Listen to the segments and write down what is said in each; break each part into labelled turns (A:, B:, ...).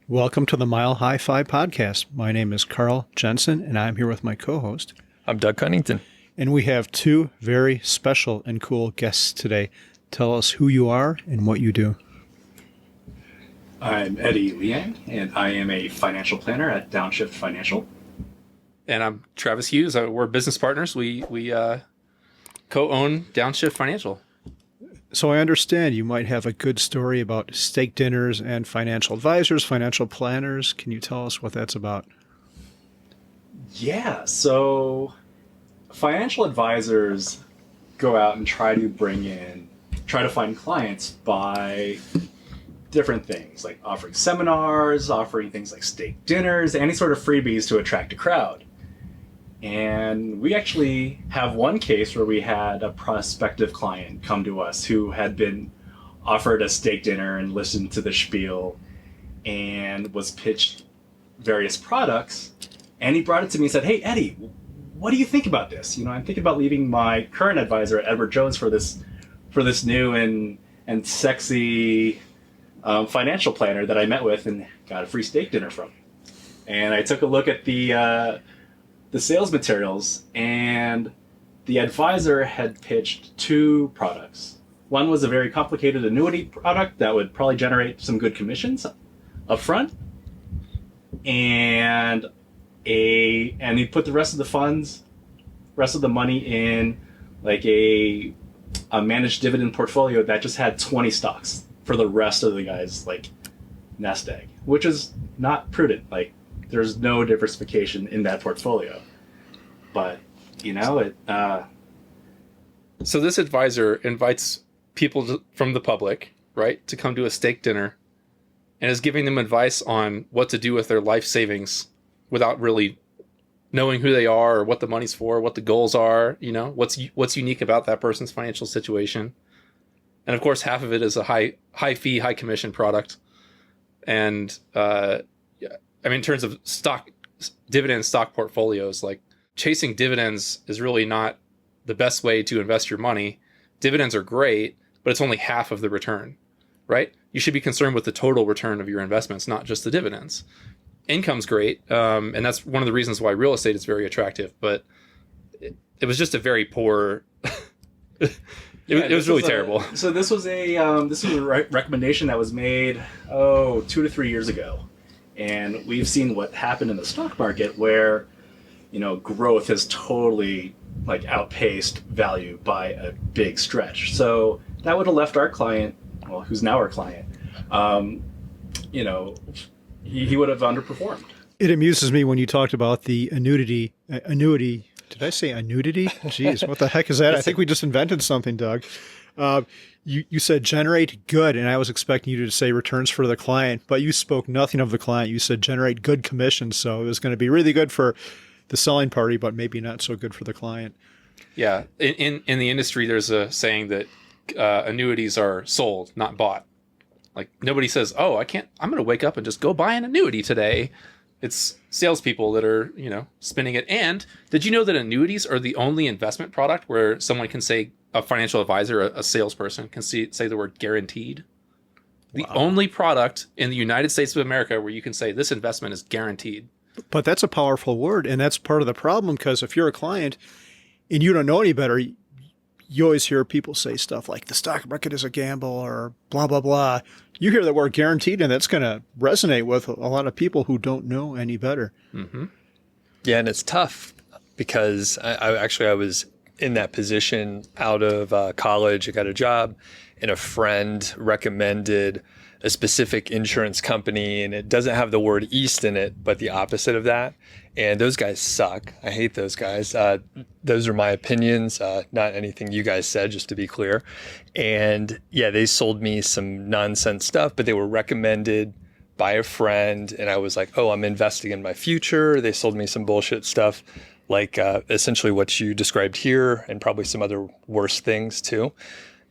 A: Welcome to the Mile High Fi podcast. My name is Carl Jensen, and I'm here with my co-host.
B: I'm Doug Cunnington.
A: And we have two very special and cool guests today. Tell us who you are and what you do.
C: I'm Eddie Liang, and I am a financial planner at Downshift Financial.
D: And I'm Travis Hughes. We're business partners. We co-own Downshift Financial.
A: So I understand you might have a good story about steak dinners and financial advisors, financial planners. Can you tell us what that's about?
C: Yeah, so financial advisors go out and try to find clients by different things, like offering seminars, offering things like steak dinners, any sort of freebies to attract a crowd. And we actually have one case where we had a prospective client come to us who had been offered a steak dinner and listened to the spiel and was pitched various products. And he brought it to me and said, "Hey, Eddie, what do you think about this? I'm thinking about leaving my current advisor, Edward Jones, for this new and sexy financial planner that I met with and got a free steak dinner from." And I took a look at the sales materials, and the advisor had pitched two products. One was a very complicated annuity product that would probably generate some good commissions up front, and he put the rest of the money in like a managed dividend portfolio that just had 20 stocks for the rest of the guy's like nest egg, which is not prudent. Like, there's no diversification in that portfolio. But,
D: So this advisor invites people from the public, right, to come to a steak dinner and is giving them advice on what to do with their life savings without really knowing who they are or what the money's for, what the goals are, what's unique about that person's financial situation. And of course, half of it is a high fee, high commission product. And in terms of dividend stock portfolios, like chasing dividends is really not the best way to invest your money. Dividends are great, but it's only half of the return, right? You should be concerned with the total return of your investments, not just the dividends. Income's great, and that's one of the reasons why real estate is very attractive, but it was just a very poor... It was really terrible.
C: So this was a recommendation that was made 2 to 3 years ago, and we've seen what happened in the stock market where growth has totally outpaced value by a big stretch. So that would have left our client, who's now our client, he would have underperformed.
A: It amuses me when you talked about the annuity. Did I say annuity? Jeez, what the heck is that? I think we just invented something, Doug. You said generate good, and I was expecting you to say returns for the client, but you spoke nothing of the client. You said generate good commissions, so it was going to be really good for the selling party, but maybe not so good for the client.
D: Yeah, in the industry, there's a saying that annuities are sold, not bought. Like, nobody says, "Oh, I'm going to wake up and just go buy an annuity today." It's salespeople that are, spinning it. And did you know that annuities are the only investment product where someone can say, a financial advisor, a salesperson can say the word guaranteed? Wow. The only product in the United States of America where you can say this investment is guaranteed.
A: But that's a powerful word, and that's part of the problem, because if you're a client and you don't know any better, you always hear people say stuff like the stock market is a gamble or blah, blah, blah. You hear the word guaranteed, and that's going to resonate with a lot of people who don't know any better.
B: Mm-hmm. Yeah, and it's tough because I was in that position out of college. I got a job, and a friend recommended a specific insurance company, and it doesn't have the word East in it, but the opposite of that. And those guys suck. I hate those guys. Those are my opinions, not anything you guys said, just to be clear. And yeah, they sold me some nonsense stuff, but they were recommended by a friend. And I was like, oh, I'm investing in my future. They sold me some bullshit stuff, like essentially what you described here, and probably some other worse things too.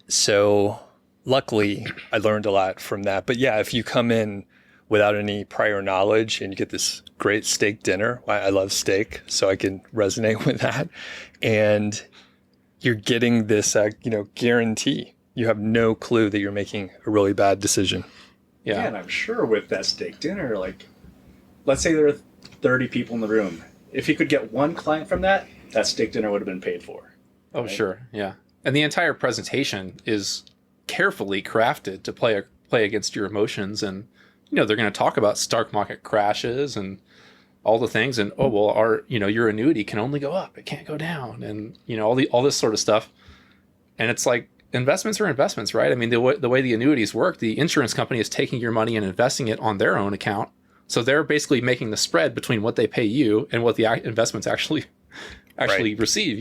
B: So luckily, I learned a lot from that. But yeah, if you come in without any prior knowledge and you get this great steak dinner, I love steak, so I can resonate with that, and you're getting this, guarantee. You have no clue that you're making a really bad decision.
D: Yeah.
C: And I'm sure with that steak dinner, like, let's say there are 30 people in the room. If he could get one client from that, that steak dinner would have been paid for.
D: Oh,
C: right?
D: sure. Yeah. And the entire presentation is carefully crafted to play against your emotions. And, they're going to talk about stock market crashes and all the things. And, oh, well, your annuity can only go up. It can't go down. And, all this sort of stuff. And it's like, investments are investments, right? I mean, the way the annuities work, the insurance company is taking your money and investing it on their own account. So they're basically making the spread between what they pay you and what the investments actually
B: Right.
D: receive,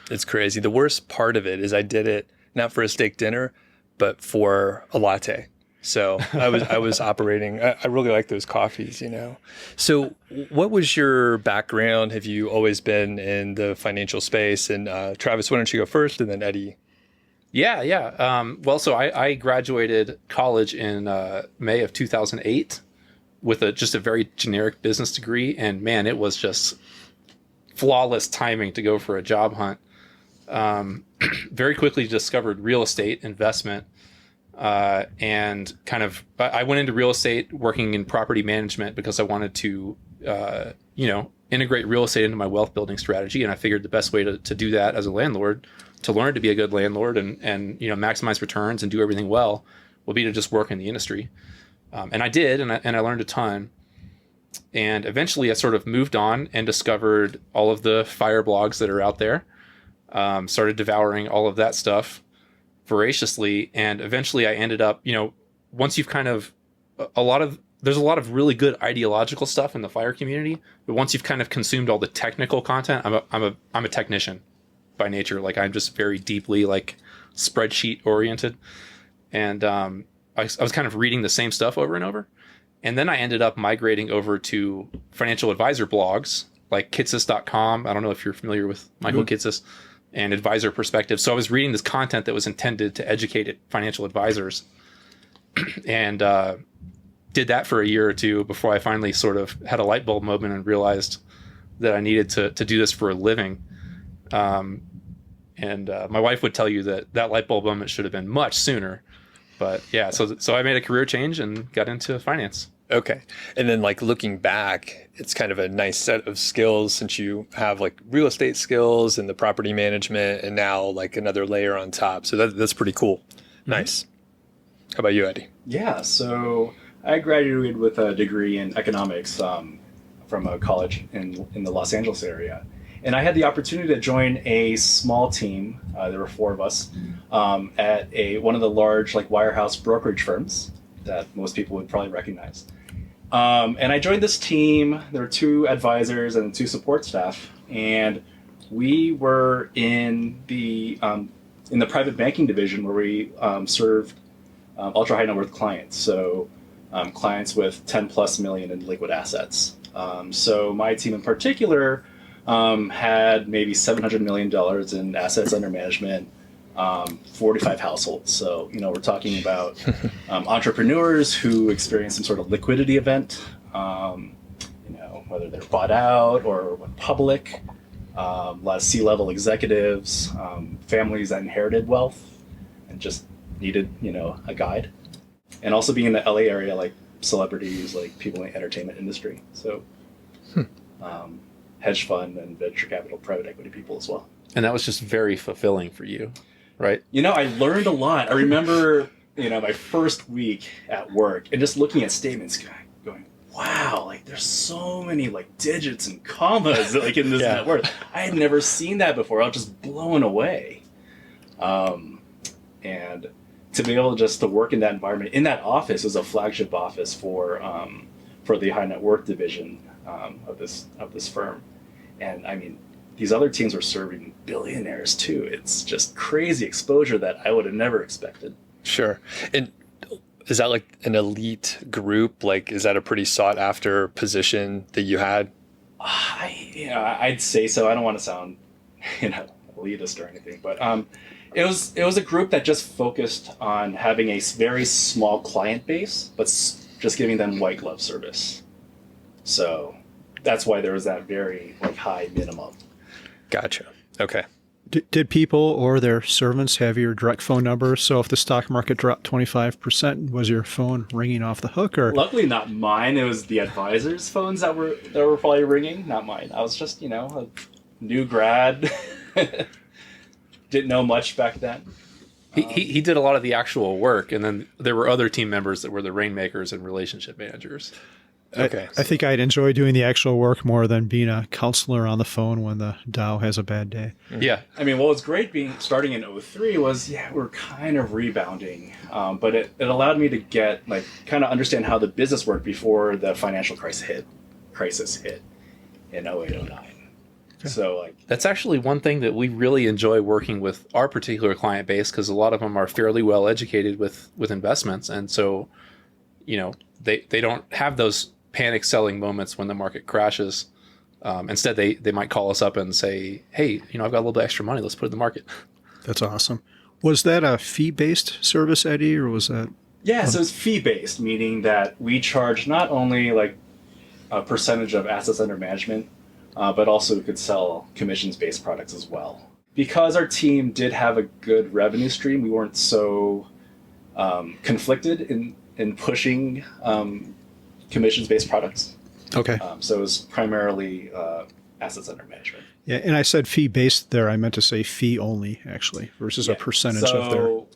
B: It's crazy. The worst part of it is I did it not for a steak dinner, but for a latte. So I was operating. I really like those coffees, So what was your background? Have you always been in the financial space? And Travis, why don't you go first, and then Eddie?
D: Yeah. Well, so I graduated college in May of 2008 with just a very generic business degree. And man, it was just flawless timing to go for a job hunt. Very quickly discovered real estate investment, and I went into real estate working in property management because I wanted to, integrate real estate into my wealth building strategy. And I figured the best way to do that as a landlord, to learn to be a good landlord and maximize returns and do everything well, would be to just work in the industry. And I did, and I learned a ton. And eventually I sort of moved on and discovered all of the FIRE blogs that are out there. Started devouring all of that stuff voraciously. And eventually I ended up, once you've there's a lot of really good ideological stuff in the FIRE community, but once you've kind of consumed all the technical content, I'm a technician by nature. Like, I'm just very deeply like spreadsheet oriented. And, I was kind of reading the same stuff over and over. And then I ended up migrating over to financial advisor blogs like kitsis.com. I don't know if you're familiar with Michael Kitsis, and Advisor Perspective. So I was reading this content that was intended to educate financial advisors, and did that for a year or two before I finally sort of had a light bulb moment and realized that I needed to do this for a living. And my wife would tell you that light bulb moment should have been much sooner. But yeah, so I made a career change and got into finance.
B: Okay. And then like looking back, it's kind of a nice set of skills since you have like real estate skills and the property management and now like another layer on top. So that's pretty cool. Mm-hmm. Nice. How about you, Eddie?
C: Yeah, so I graduated with a degree in economics from a college in the Los Angeles area. And I had the opportunity to join a small team. There were 4 of us at one of the large like wirehouse brokerage firms that most people would probably recognize. And I joined this team. There were 2 advisors and 2 support staff, and we were in the private banking division where we served ultra high net worth clients. So clients with 10 plus million in liquid assets. So my team in particular had maybe $700 million in assets under management, 45 households. So, we're talking about entrepreneurs who experience some sort of liquidity event, whether they're bought out or went public, a lot of C-level executives, families that inherited wealth and just needed, a guide. And also being in the LA area, like celebrities, like people in the entertainment industry. So hedge fund and venture capital, private equity people as well.
D: And that was just very fulfilling for you, right?
C: I learned a lot. I remember, my first week at work and just looking at statements going, wow, like there's so many like digits and commas like in this net worth. I had never seen that before. I was just blown away. And to be able just to work in that environment, in that office, was a flagship office for the high net worth division of this firm. And I mean, these other teams were serving billionaires too. It's just crazy exposure that I would have never expected.
B: Sure. And is that like an elite group? Like, is that a pretty sought after position that you had?
C: I'd say so. I don't want to sound, elitist or anything, but it was a group that just focused on having a very small client base, but just giving them white glove service. So that's why there was that very high minimum.
B: Gotcha. Okay.
A: Did people or their servants have your direct phone number? So if the stock market dropped 25%, was your phone ringing off the hook? Or
C: Luckily, not mine. It was the advisors' phones that were probably ringing, not mine. I was just, a new grad, didn't know much back then.
D: He did a lot of the actual work, and then there were other team members that were the rainmakers and relationship managers.
B: Okay.
A: I think I'd enjoy doing the actual work more than being a counselor on the phone when the Dow has a bad day.
D: Yeah.
C: I mean, what was great starting in 03 was, we're kind of rebounding. But it allowed me to kind of understand how the business worked before the financial crisis hit in 08, 09. Okay. So
D: that's actually one thing that we really enjoy working with our particular client base, because a lot of them are fairly well educated with investments. And so, they don't have those panic selling moments when the market crashes. Instead, they might call us up and say, hey, I've got a little bit extra money. Let's put it in the market.
A: That's awesome. Was that a fee-based service, Eddie, or was that?
C: Yeah, so it's fee-based, meaning that we charge not only a percentage of assets under management, but also we could sell commissions-based products as well. Because our team did have a good revenue stream, we weren't so conflicted in pushing commissions-based products.
A: Okay.
C: So it was primarily assets under management.
A: Yeah, and I said fee-based there. I meant to say fee only, actually, versus a percentage of their...
C: So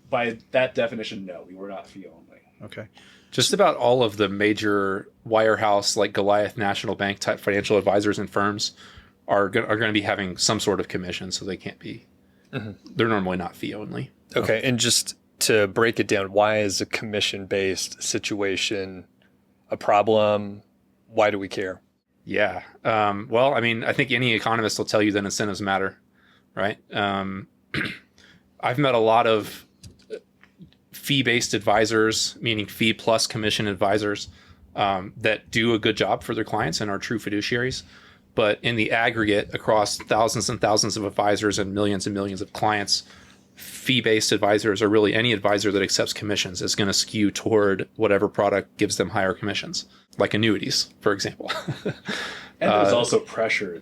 C: by that definition, no, we were not fee only.
A: Okay.
D: Just about all of the major wirehouse, like Goliath National Bank type financial advisors and firms are going to be having some sort of commission, so they can't be... They're normally not fee only.
B: Okay, and just to break it down, why is a commission-based situation a problem? Why do we care?
D: Yeah. Well, I mean, I think any economist will tell you that incentives matter, right? I've met a lot of fee-based advisors, meaning fee plus commission advisors, that do a good job for their clients and are true fiduciaries. But in the aggregate, across thousands and thousands of advisors and millions of clients, fee-based advisors, or really any advisor that accepts commissions, is going to skew toward whatever product gives them higher commissions, like annuities, for example.
C: And there's also pressure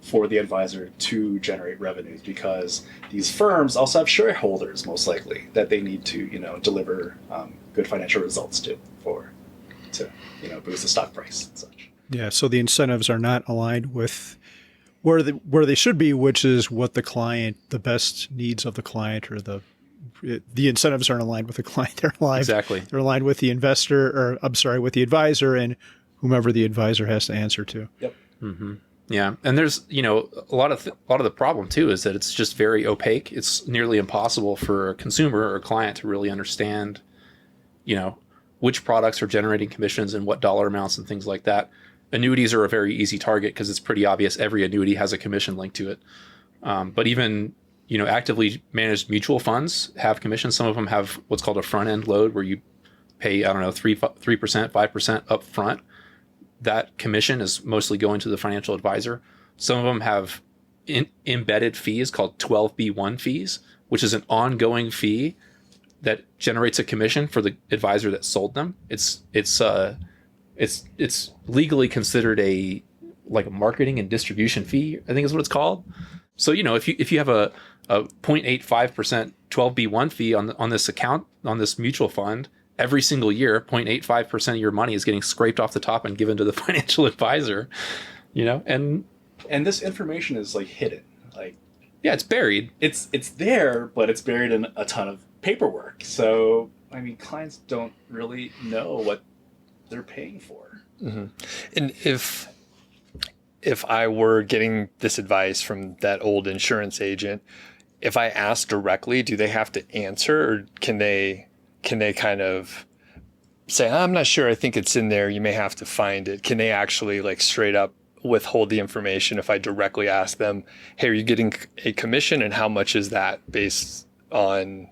C: for the advisor to generate revenues, because these firms also have shareholders, most likely, that they need to deliver good financial results to boost the stock price and such.
A: Yeah, so the incentives are not aligned with where they should be, which is what the best needs of the client, or the incentives aren't aligned with the client. They're aligned.
D: Exactly.
A: They're aligned with the with the advisor and whomever the advisor has to answer to.
C: Yep.
D: Mm-hmm. Yeah, and there's a lot of the problem too is that it's just very opaque. It's nearly impossible for a consumer or a client to really understand, which products are generating commissions and what dollar amounts and things like that. Annuities are a very easy target because it's pretty obvious every annuity has a commission linked to it. But even, actively managed mutual funds have commissions. Some of them have what's called a front end load, where you pay, 3%, 5% up front. That commission is mostly going to the financial advisor. Some of them have embedded fees called 12B1 fees, which is an ongoing fee that generates a commission for the advisor that sold them. It's legally considered a marketing and distribution fee, I think is what it's called. So, if you have a 0.85% 12B1 fee on this account, on this mutual fund, every single year, 0.85% of your money is getting scraped off the top and given to the financial advisor, and
C: this information is hidden.
D: Yeah, it's buried.
C: It's there, but it's buried in a ton of paperwork. So, I mean, clients don't really know what they're paying for.
B: Mm-hmm. And if I were getting this advice from that old insurance agent, if I ask directly, do they have to answer, or can they kind of say, I'm not sure, I think it's in there, you may have to find it? Can they actually straight up withhold the information if I directly ask them, hey, are you getting a commission, and how much is that based on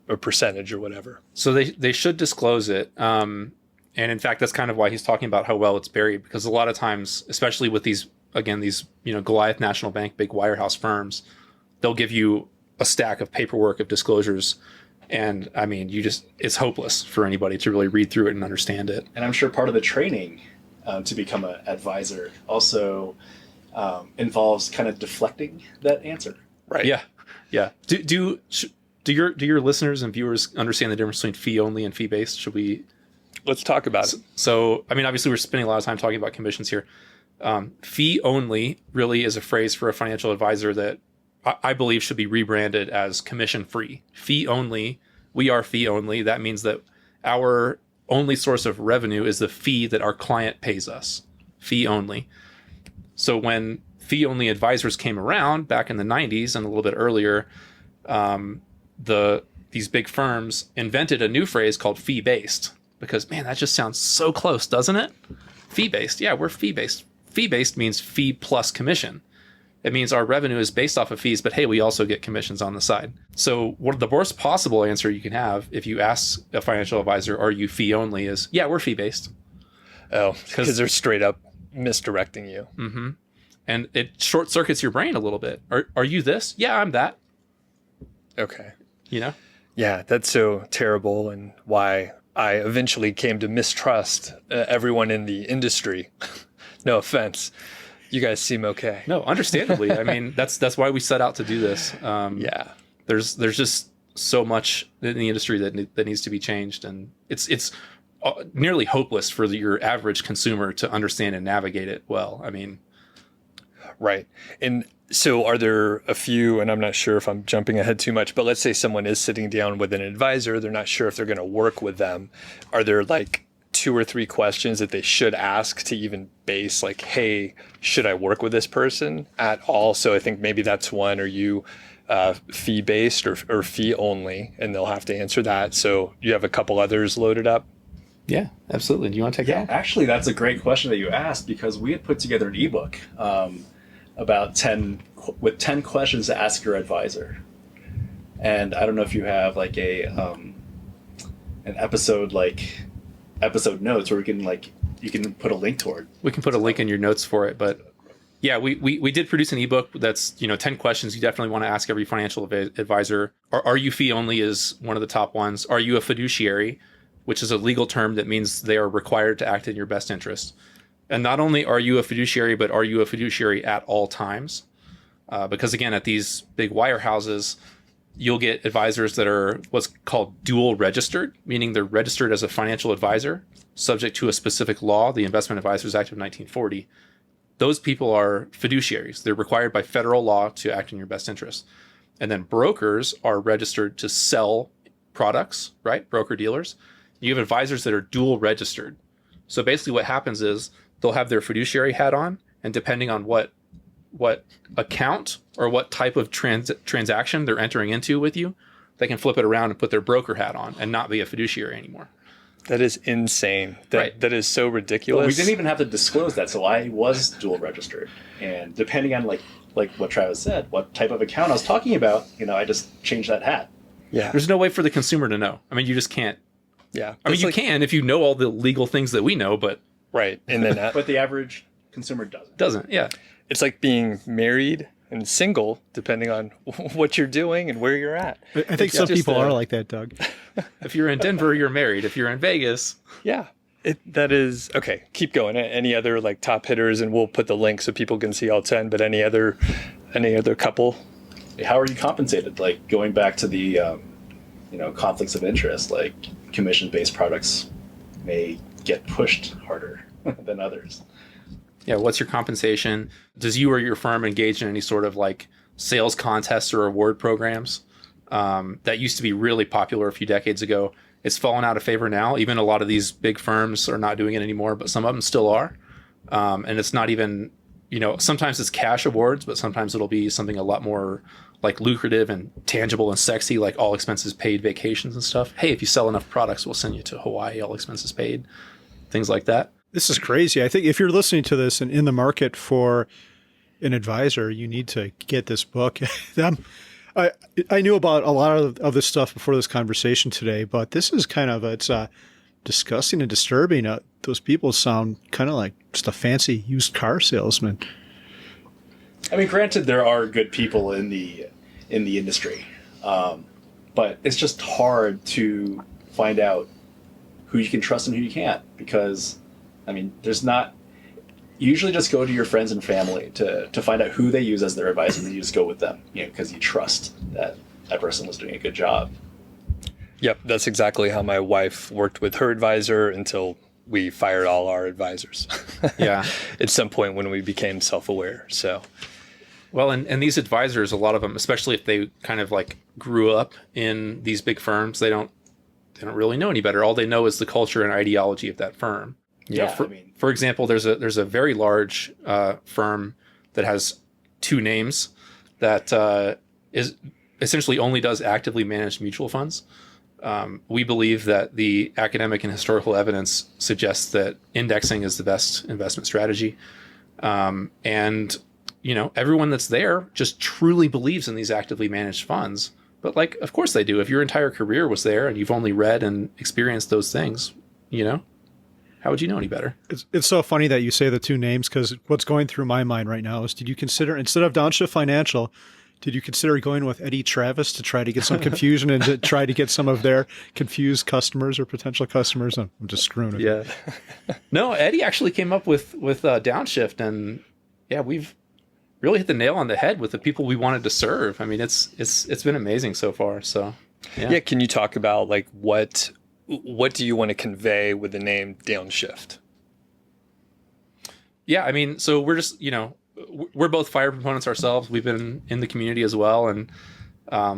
B: a percentage or whatever?
D: So they should disclose it. And in fact, that's kind of why he's talking about how well it's buried, because a lot of times, especially with these Goliath National Bank, big wirehouse firms, they'll give you a stack of paperwork of disclosures. And I mean, it's hopeless for anybody to really read through it and understand it.
C: And I'm sure part of the training to become an advisor also involves kind of deflecting that answer.
B: Right.
D: Yeah. Yeah. Do your listeners and viewers understand the difference between fee only and fee based? Should we?
B: Let's talk about it.
D: So, I mean, obviously, we're spending a lot of time talking about commissions here. Fee only really is a phrase for a financial advisor that I believe should be rebranded as commission free. Fee only. We are fee only. That means that our only source of revenue is the fee that our client pays us. Fee only. So when fee only advisors came around back in the 90s and a little bit earlier, these big firms invented a new phrase called fee based, because man, that just sounds so close, doesn't it? Fee based. Yeah, we're fee based. Fee based means fee plus commission. It means our revenue is based off of fees, but hey, we also get commissions on the side. So what the worst possible answer you can have if you ask a financial advisor, are you fee only, is, yeah, we're fee based.
B: Oh, because they're straight up misdirecting you.
D: Mm-hmm. And it short circuits your brain a little bit. Are you this? Yeah, I'm that.
B: Okay.
D: You know?
B: Yeah, that's so terrible, and why I eventually came to mistrust everyone in the industry. No offense. You guys seem okay.
D: No, understandably. I mean, that's why we set out to do this.
B: Yeah.
D: There's just so much in the industry that needs to be changed, and it's nearly hopeless for your average consumer to understand and navigate it well. I mean,
B: right. And so are there a few, and I'm not sure if I'm jumping ahead too much, but let's say someone is sitting down with an advisor, they're not sure if they're going to work with them. Are there like 2 or 3 questions that they should ask to even base like, hey, should I work with this person at all? So I think maybe that's one. Are you fee based or fee only? And they'll have to answer that. So you have a couple others loaded up.
D: yeah, absolutely. Do you want to take
C: Yeah,
D: that?
C: actually, that's a great question that you asked, because we had put together an ebook about 10 questions to ask your advisor. And I don't know if you have like an episode notes where you can put a link toward.
D: We can put a link in your notes for it, but yeah, we did produce an ebook that's 10 questions you definitely want to ask every financial advisor. Are you fee only is one of the top ones. Are you a fiduciary, which is a legal term that means they are required to act in your best interest. And not only are you a fiduciary, but are you a fiduciary at all times? Because again, at these big wirehouses, you'll get advisors that are what's called dual registered, meaning they're registered as a financial advisor, subject to a specific law, the Investment Advisors Act of 1940. Those people are fiduciaries. They're required by federal law to act in your best interest. And then brokers are registered to sell products, right? Broker dealers. You have advisors that are dual registered. So basically what happens is they'll have their fiduciary hat on, and depending on what account or what type of transaction they're entering into with you, they can flip it around and put their broker hat on and not be a fiduciary anymore.
B: That is insane.
D: Right.
B: That is so ridiculous.
C: Well, we didn't even have to disclose that, so I was dual registered. And depending on like what Travis said, what type of account I was talking about, I just changed that hat.
B: Yeah.
D: There's no way for the consumer to know. I mean, you just can't.
B: Yeah.
D: I mean, you can if you know all the legal things that we know, but
B: Right. And then
C: But the average consumer doesn't.
D: doesn't. Yeah.
B: it's like being married and single, depending on what you're doing and where you're at.
A: I think some people are like that, Doug.
D: If you're in Denver, you're married. If you're in Vegas,
B: Yeah. That is okay. Keep going. Any other like top hitters, and we'll put the link so people can see all 10. But any other couple?
C: How are you compensated? Like going back to the conflicts of interest, like commission-based products may get pushed harder than others.
D: yeah, what's your compensation? Does you or your firm engage in any sort of like sales contests or award programs? That used to be really popular a few decades ago. It's fallen out of favor now. Even a lot of these big firms are not doing it anymore, but some of them still are. And it's not even, sometimes it's cash awards, but sometimes it'll be something a lot more like lucrative and tangible and sexy, like all expenses paid vacations and stuff. Hey, if you sell enough products, we'll send you to Hawaii, all expenses paid, things like that.
A: This is crazy. I think if you're listening to this and in the market for an advisor, you need to get this book. I knew about a lot of this stuff before this conversation today, but this is it's disgusting and disturbing. Those people sound kind of like just a fancy used car salesman.
C: I mean, granted, there are good people in the industry, but it's just hard to find out who you can trust and who you can't, because, I mean, there's not. usually just go to your friends and family to find out who they use as their advisor, and you just go with them, because you trust that that person was doing a good job.
B: Yep, that's exactly how my wife worked with her advisor until we fired all our advisors.
D: Yeah.
B: At some point when we became self-aware. So,
D: Well, and these advisors, a lot of them, especially if they kind of like grew up in these big firms, they don't really know any better. All they know is the culture and ideology of that firm. You know, for example, there's a very large firm that has two names that is essentially only does actively managed mutual funds. We believe that the academic and historical evidence suggests that indexing is the best investment strategy. And, everyone that's there just truly believes in these actively managed funds. But of course they do. If your entire career was there and you've only read and experienced those things, how would you know any better?
A: It's so funny that you say the two names, because what's going through my mind right now is, did you consider, instead of Downshift Financial, did you consider going with Eddie Travis to try to get some confusion and to try to get some of their confused customers or potential customers? I'm just screwing it.
D: Yeah. No, Eddie actually came up with Downshift, and yeah, we've really hit the nail on the head with the people we wanted to serve. I mean, it's been amazing so far. So
B: yeah. Can you talk about what do you want to convey with the name Downshift?
D: Yeah, I mean, so we're just, we're both FIRE proponents ourselves. We've been in the community as well. And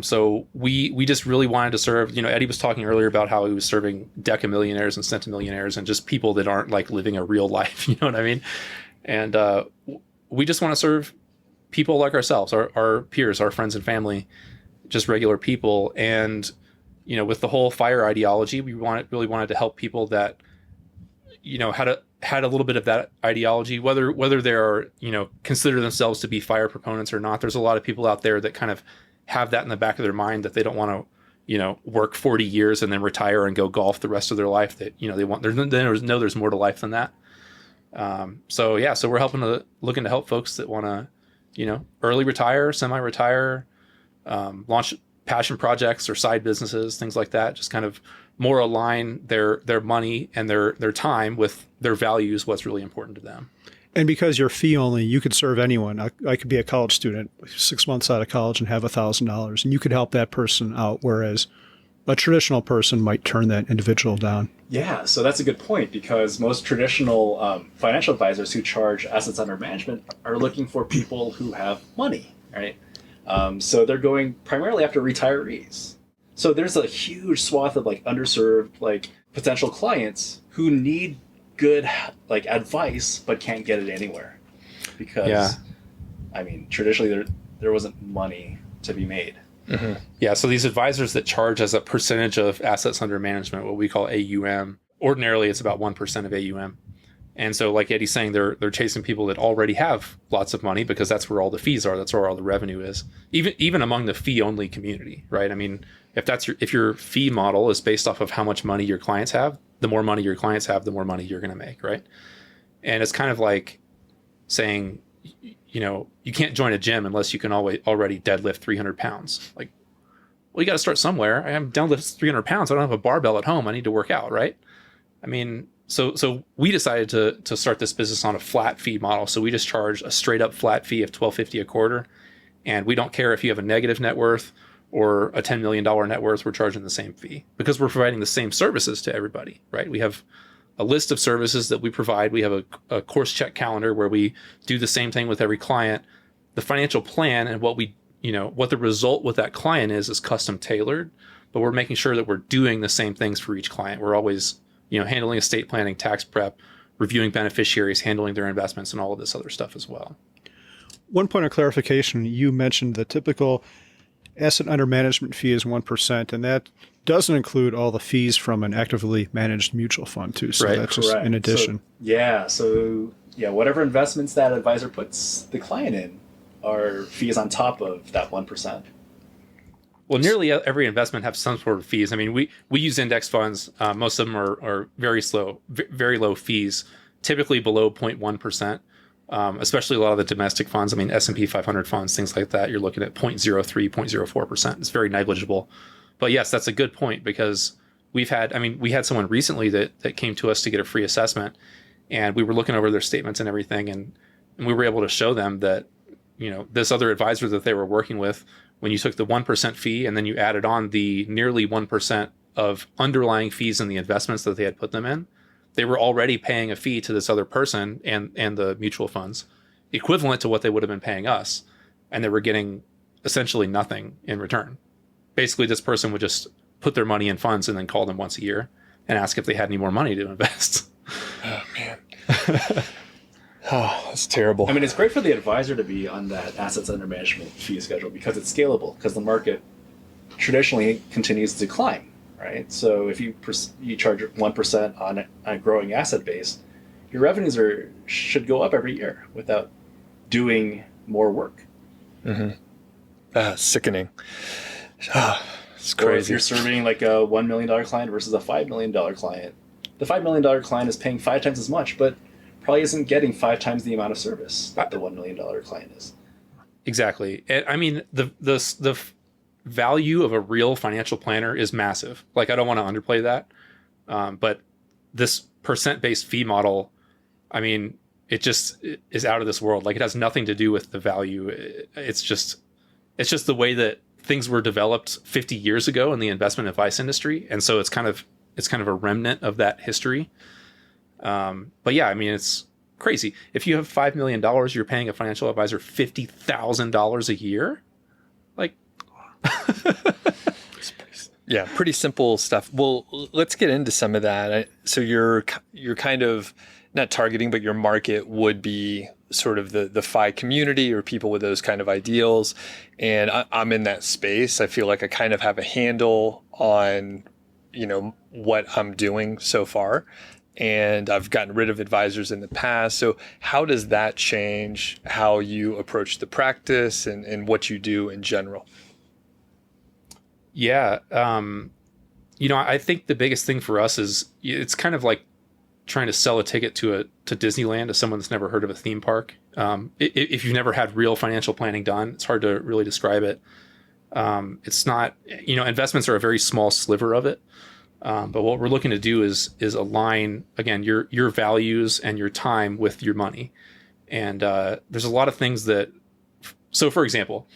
D: so we just really wanted to serve, Eddie was talking earlier about how he was serving decamillionaires and centimillionaires and just people that aren't living a real life. You know what I mean? And we just want to serve people like ourselves, our peers, our friends and family, just regular people. And, with the whole FIRE ideology, we really wanted to help people that, had a little bit of that ideology, whether they're, consider themselves to be FIRE proponents or not. There's a lot of people out there that kind of have that in the back of their mind, that they don't want to, work 40 years and then retire and go golf the rest of their life. That, there's more to life than that. So we're looking to help folks that want to, early retire, semi-retire, launch passion projects or side businesses, things like that. Just kind of more align their money and their time with their values, what's really important to them.
A: And because you're fee only, you could serve anyone. I could be a college student, 6 months out of college, and have $1,000, and you could help that person out, whereas a traditional person might turn that individual down.
C: Yeah, so that's a good point, because most traditional financial advisors who charge assets under management are looking for people who have money, right? So they're going primarily after retirees. So there's a huge swath of underserved potential clients who need good advice but can't get it anywhere, because traditionally there wasn't money to be made.
D: Mm-hmm. Yeah, so these advisors that charge as a percentage of assets under management, what we call AUM, ordinarily it's about 1% of AUM. And so like Eddie's saying, they're chasing people that already have lots of money, because that's where all the fees are. That's where all the revenue is, even among the fee only community, right? I mean, if your fee model is based off of how much money your clients have, the more money your clients have, the more money you're going to make, right? And it's kind of like saying, you can't join a gym unless you can already deadlift 300 pounds. Well, you got to start somewhere. I am deadlift 300 pounds. I don't have a barbell at home. I need to work out, right? I mean, so we decided to start this business on a flat fee model. So we just charge a straight up flat fee of $12.50 a quarter. And we don't care if you have a negative net worth or a $10 million net worth, we're charging the same fee, because we're providing the same services to everybody, right? We have a list of services that we provide. We have a course check calendar where we do the same thing with every client. The financial plan and what the result with that client is custom tailored, but we're making sure that we're doing the same things for each client. We're always, handling estate planning, tax prep, reviewing beneficiaries, handling their investments, and all of this other stuff as well.
A: One point of clarification, you mentioned the typical asset under management fee is 1%, and that doesn't include all the fees from an actively managed mutual fund too. So
D: right.
A: that's just in addition.
C: So whatever investments that advisor puts the client in are fees on top of that 1%.
D: Well, nearly every investment has some sort of fees. I mean, we use index funds. Most of them are very low fees, typically below 0.1%. Especially a lot of the domestic funds. I mean, S&P 500 funds, things like that, you're looking at 0.03, 0.04%. It's very negligible. But yes, that's a good point, because we had someone recently that came to us to get a free assessment, And we were looking over their statements and everything. And we were able to show them that, this other advisor that they were working with, when you took the 1% fee and then you added on the nearly 1% of underlying fees in the investments that they had put them in, they were already paying a fee to this other person and the mutual funds equivalent to what they would have been paying us. And they were getting essentially nothing in return. Basically, this person would just put their money in funds and then call them once a year and ask if they had any more money to invest.
B: Oh, man. Oh, that's terrible.
C: I mean, it's great for the advisor to be on that assets under management fee schedule because it's scalable, because the market traditionally continues to climb, right? So if you charge 1% on a growing asset base, your revenues should go up every year without doing more work.
B: Sickening. It's
C: Or if
B: crazy.
C: you're serving like a $1 million client versus a $5 million client, the $5 million client is paying 5 times as much, but probably isn't getting 5 times the amount of service that the $1 million client is.
D: Exactly. I mean, the value of a real financial planner is massive. Like, I don't want to underplay that. But this percent-based fee model, I mean, it just is out of this world. Like, it has nothing to do with the value. It's just the way that things were developed 50 years ago in the investment advice industry. And so it's kind of a remnant of that history. But yeah, I mean, it's crazy. If you have $5 million, you're paying a financial advisor $50,000 a year. Like,
B: Yeah, pretty simple stuff. Well, let's get into some of that. So you're kind of not targeting, but your market would be sort of the FI community or people with those kind of ideals. And I'm in that space. I feel like I kind of have a handle on, what I'm doing so far. And I've gotten rid of advisors in the past. So how does that change how you approach the practice and what you do in general?
D: yeah, I think the biggest thing for us is it's kind of like trying to sell a ticket to Disneyland to someone that's never heard of a theme park. If you've never had real financial planning done, it's hard to really describe it. It's not, investments are a very small sliver of it. But what we're looking to do is align, again, your values and your time with your money. And there's a lot of things so for example,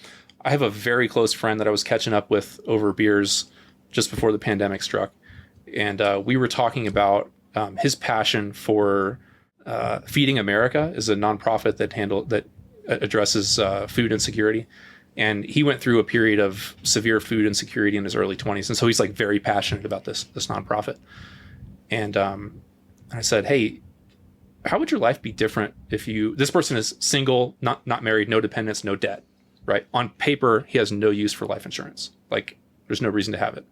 D: I have a very close friend that I was catching up with over beers just before the pandemic struck. And we were talking about his passion for Feeding America is a nonprofit that addresses food insecurity. And he went through a period of severe food insecurity in his early 20s. And so he's like very passionate about this nonprofit. And I said, hey, how would your life be different if this person is single, not married, no dependents, no debt, right? On paper, he has no use for life insurance. Like, there's no reason to have it.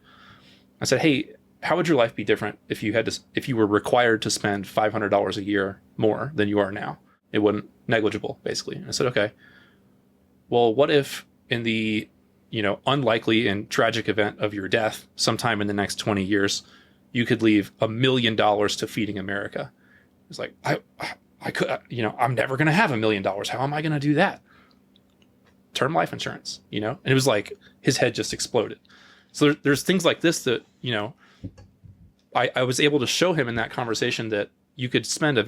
D: I said, hey, how would your life be different if you were required to spend $500 a year more than you are now? It wouldn't, negligible, basically. And I said, okay, well, what if in the, unlikely and tragic event of your death sometime in the next 20 years, you could leave $1 million to Feeding America? It's like, I could, I'm never going to have $1 million. How am I going to do that? Term life insurance, and it was like his head just exploded. So there's things like this that, I was able to show him in that conversation that you could spend a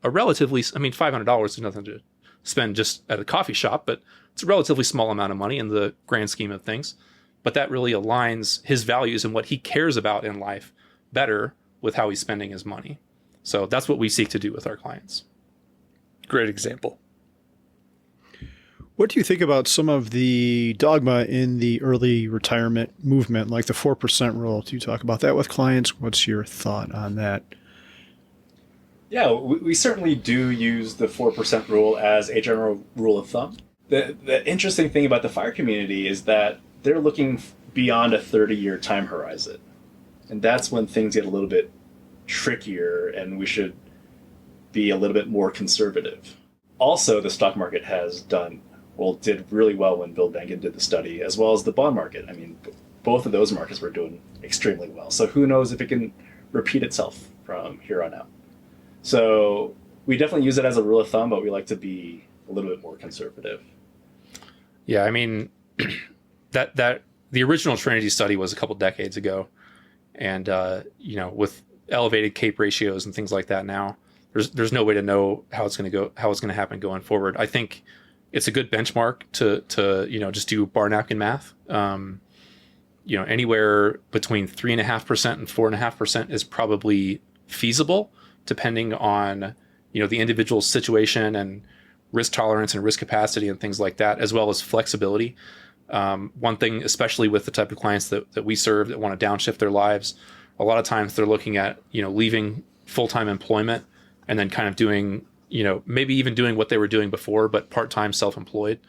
D: relatively, $500 is nothing to spend just at a coffee shop, but it's a relatively small amount of money in the grand scheme of things. But that really aligns his values and what he cares about in life better with how he's spending his money. So that's what we seek to do with our clients.
B: Great example.
A: What do you think about some of the dogma in the early retirement movement, like the 4% rule? Do you talk about that with clients? What's your thought on that?
C: Yeah, we certainly do use the 4% rule as a general rule of thumb. The interesting thing about the FIRE community is that they're looking beyond a 30-year time horizon. And that's when things get a little bit trickier and we should be a little bit more conservative. Also, the stock market did really well when Bill Bengen did the study, as well as the bond market. I mean, both of those markets were doing extremely well. So who knows if it can repeat itself from here on out. So we definitely use it as a rule of thumb, but we like to be a little bit more conservative.
D: Yeah, I mean, that the original Trinity study was a couple decades ago. And, with elevated CAPE ratios and things like that now, there's no way to know how it's going to happen going forward. I think it's a good benchmark to just do bar napkin math. Anywhere between 3.5% and 4.5% is probably feasible, depending on the individual situation and risk tolerance and risk capacity and things like that, as well as flexibility. One thing, especially with the type of clients that we serve that want to downshift their lives, a lot of times they're looking at leaving full-time employment and then kind of doing maybe even doing what they were doing before, but part-time self-employed.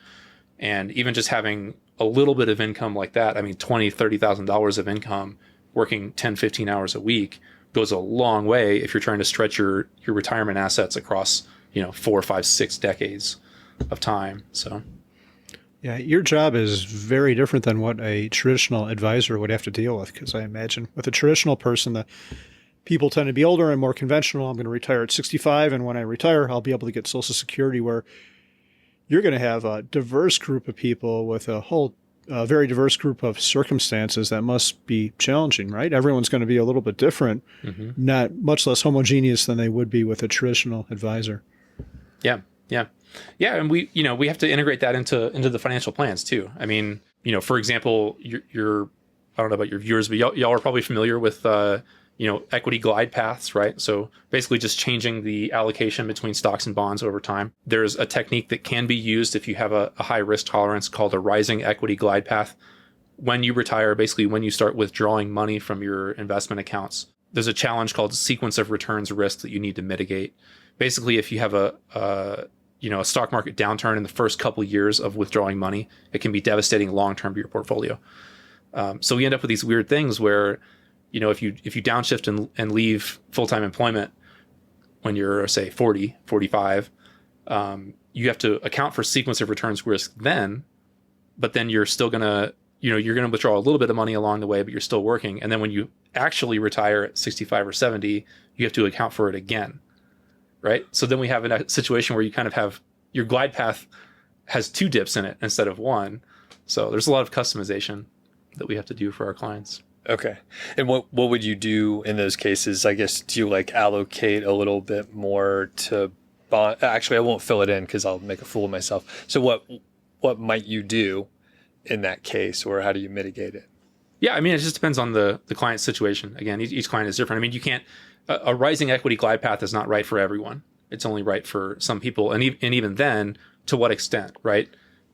D: And even just having a little bit of income like that, I mean, $20,000, $30,000 of income working 10, 15 hours a week goes a long way if you're trying to stretch your retirement assets across, 4, 5, 6 decades of time. So,
A: yeah, your job is very different than what a traditional advisor would have to deal with, because I imagine with a traditional person, the people tend to be older and more conventional. I'm going to retire at 65, and when I retire, I'll be able to get Social Security, where you're going to have a diverse group of people with a whole very diverse group of circumstances that must be challenging, right? Everyone's going to be a little bit different, not much less homogeneous than they would be with a traditional advisor.
D: Yeah. And we have to integrate that into the financial plans too. I mean, for example, you're I don't know about your viewers, but y'all are probably familiar with, equity glide paths, right? So basically just changing the allocation between stocks and bonds over time. There's a technique that can be used if you have a high risk tolerance called a rising equity glide path. When you retire, basically when you start withdrawing money from your investment accounts, there's a challenge called sequence of returns risk that you need to mitigate. Basically, if you have a stock market downturn in the first couple of years of withdrawing money, it can be devastating long-term to your portfolio. So we end up with these weird things where, if you downshift and leave full-time employment when you're, say, 40, 45, you have to account for sequence of returns risk then, but then you're still going to, you're going to withdraw a little bit of money along the way, but you're still working. And then when you actually retire at 65 or 70, you have to account for it again, right? So then we have a situation where you kind of have your glide path has 2 dips in it instead of 1. So there's a lot of customization that we have to do for our clients.
B: Okay. And what would you do in those cases? I guess, do you allocate a little bit more to bond? Actually, I won't fill it in because I'll make a fool of myself. So what might you do in that case, or how do you mitigate it?
D: Yeah, I mean, it just depends on the client's situation. Again, each client is different. I mean, you can't, a rising equity glide path is not right for everyone. It's only right for some people. And even then, to what extent, right?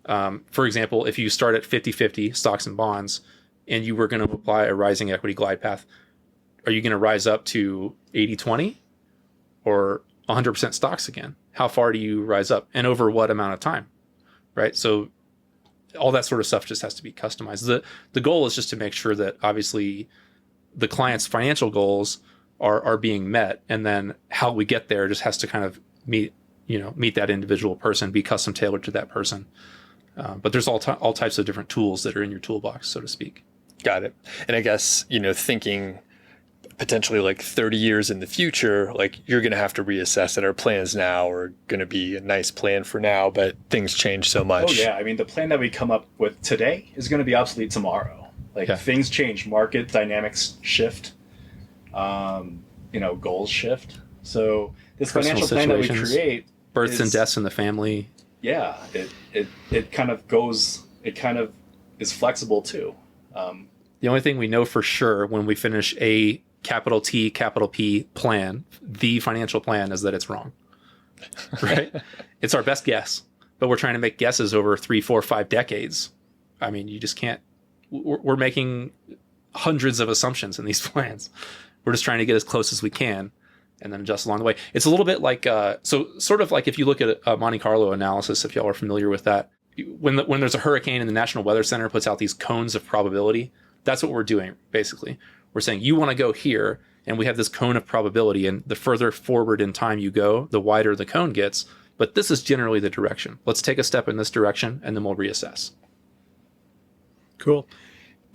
D: For example, if you start at 50-50 stocks and bonds, and you were going to apply a rising equity glide path, are you going to rise up to 80-20 or 100% stocks again? How far do you rise up and over what amount of time, right? So all that sort of stuff just has to be customized. The goal is just to make sure that obviously the client's financial goals are being met, and then how we get there just has to kind of meet that individual person, be custom tailored to that person. But there's all types of different tools that are in your toolbox, so to speak.
B: Got it. And I guess, thinking potentially 30 years in the future, you're going to have to reassess that our plans now are going to be a nice plan for now, but things change so much.
C: Oh yeah. I mean, the plan that we come up with today is going to be obsolete tomorrow. Things change, market dynamics shift, goals shift. So this financial plan that we create,
D: births and deaths in the family.
C: Yeah. It kind of is flexible too.
D: The only thing we know for sure when we finish a capital T, capital P plan, the financial plan, is that it's wrong, right? It's our best guess, but we're trying to make guesses over 3, 4, 5 decades. I mean, you just can't, we're making hundreds of assumptions in these plans. We're just trying to get as close as we can and then adjust along the way. It's a little bit like, sort of like if you look at a Monte Carlo analysis, if y'all are familiar with that, when there's a hurricane and the National Weather Center puts out these cones of probability, that's what we're doing, basically. We're saying you want to go here, and we have this cone of probability, and the further forward in time you go, the wider the cone gets, but this is generally the direction. Let's take a step in this direction, and then we'll reassess.
A: Cool.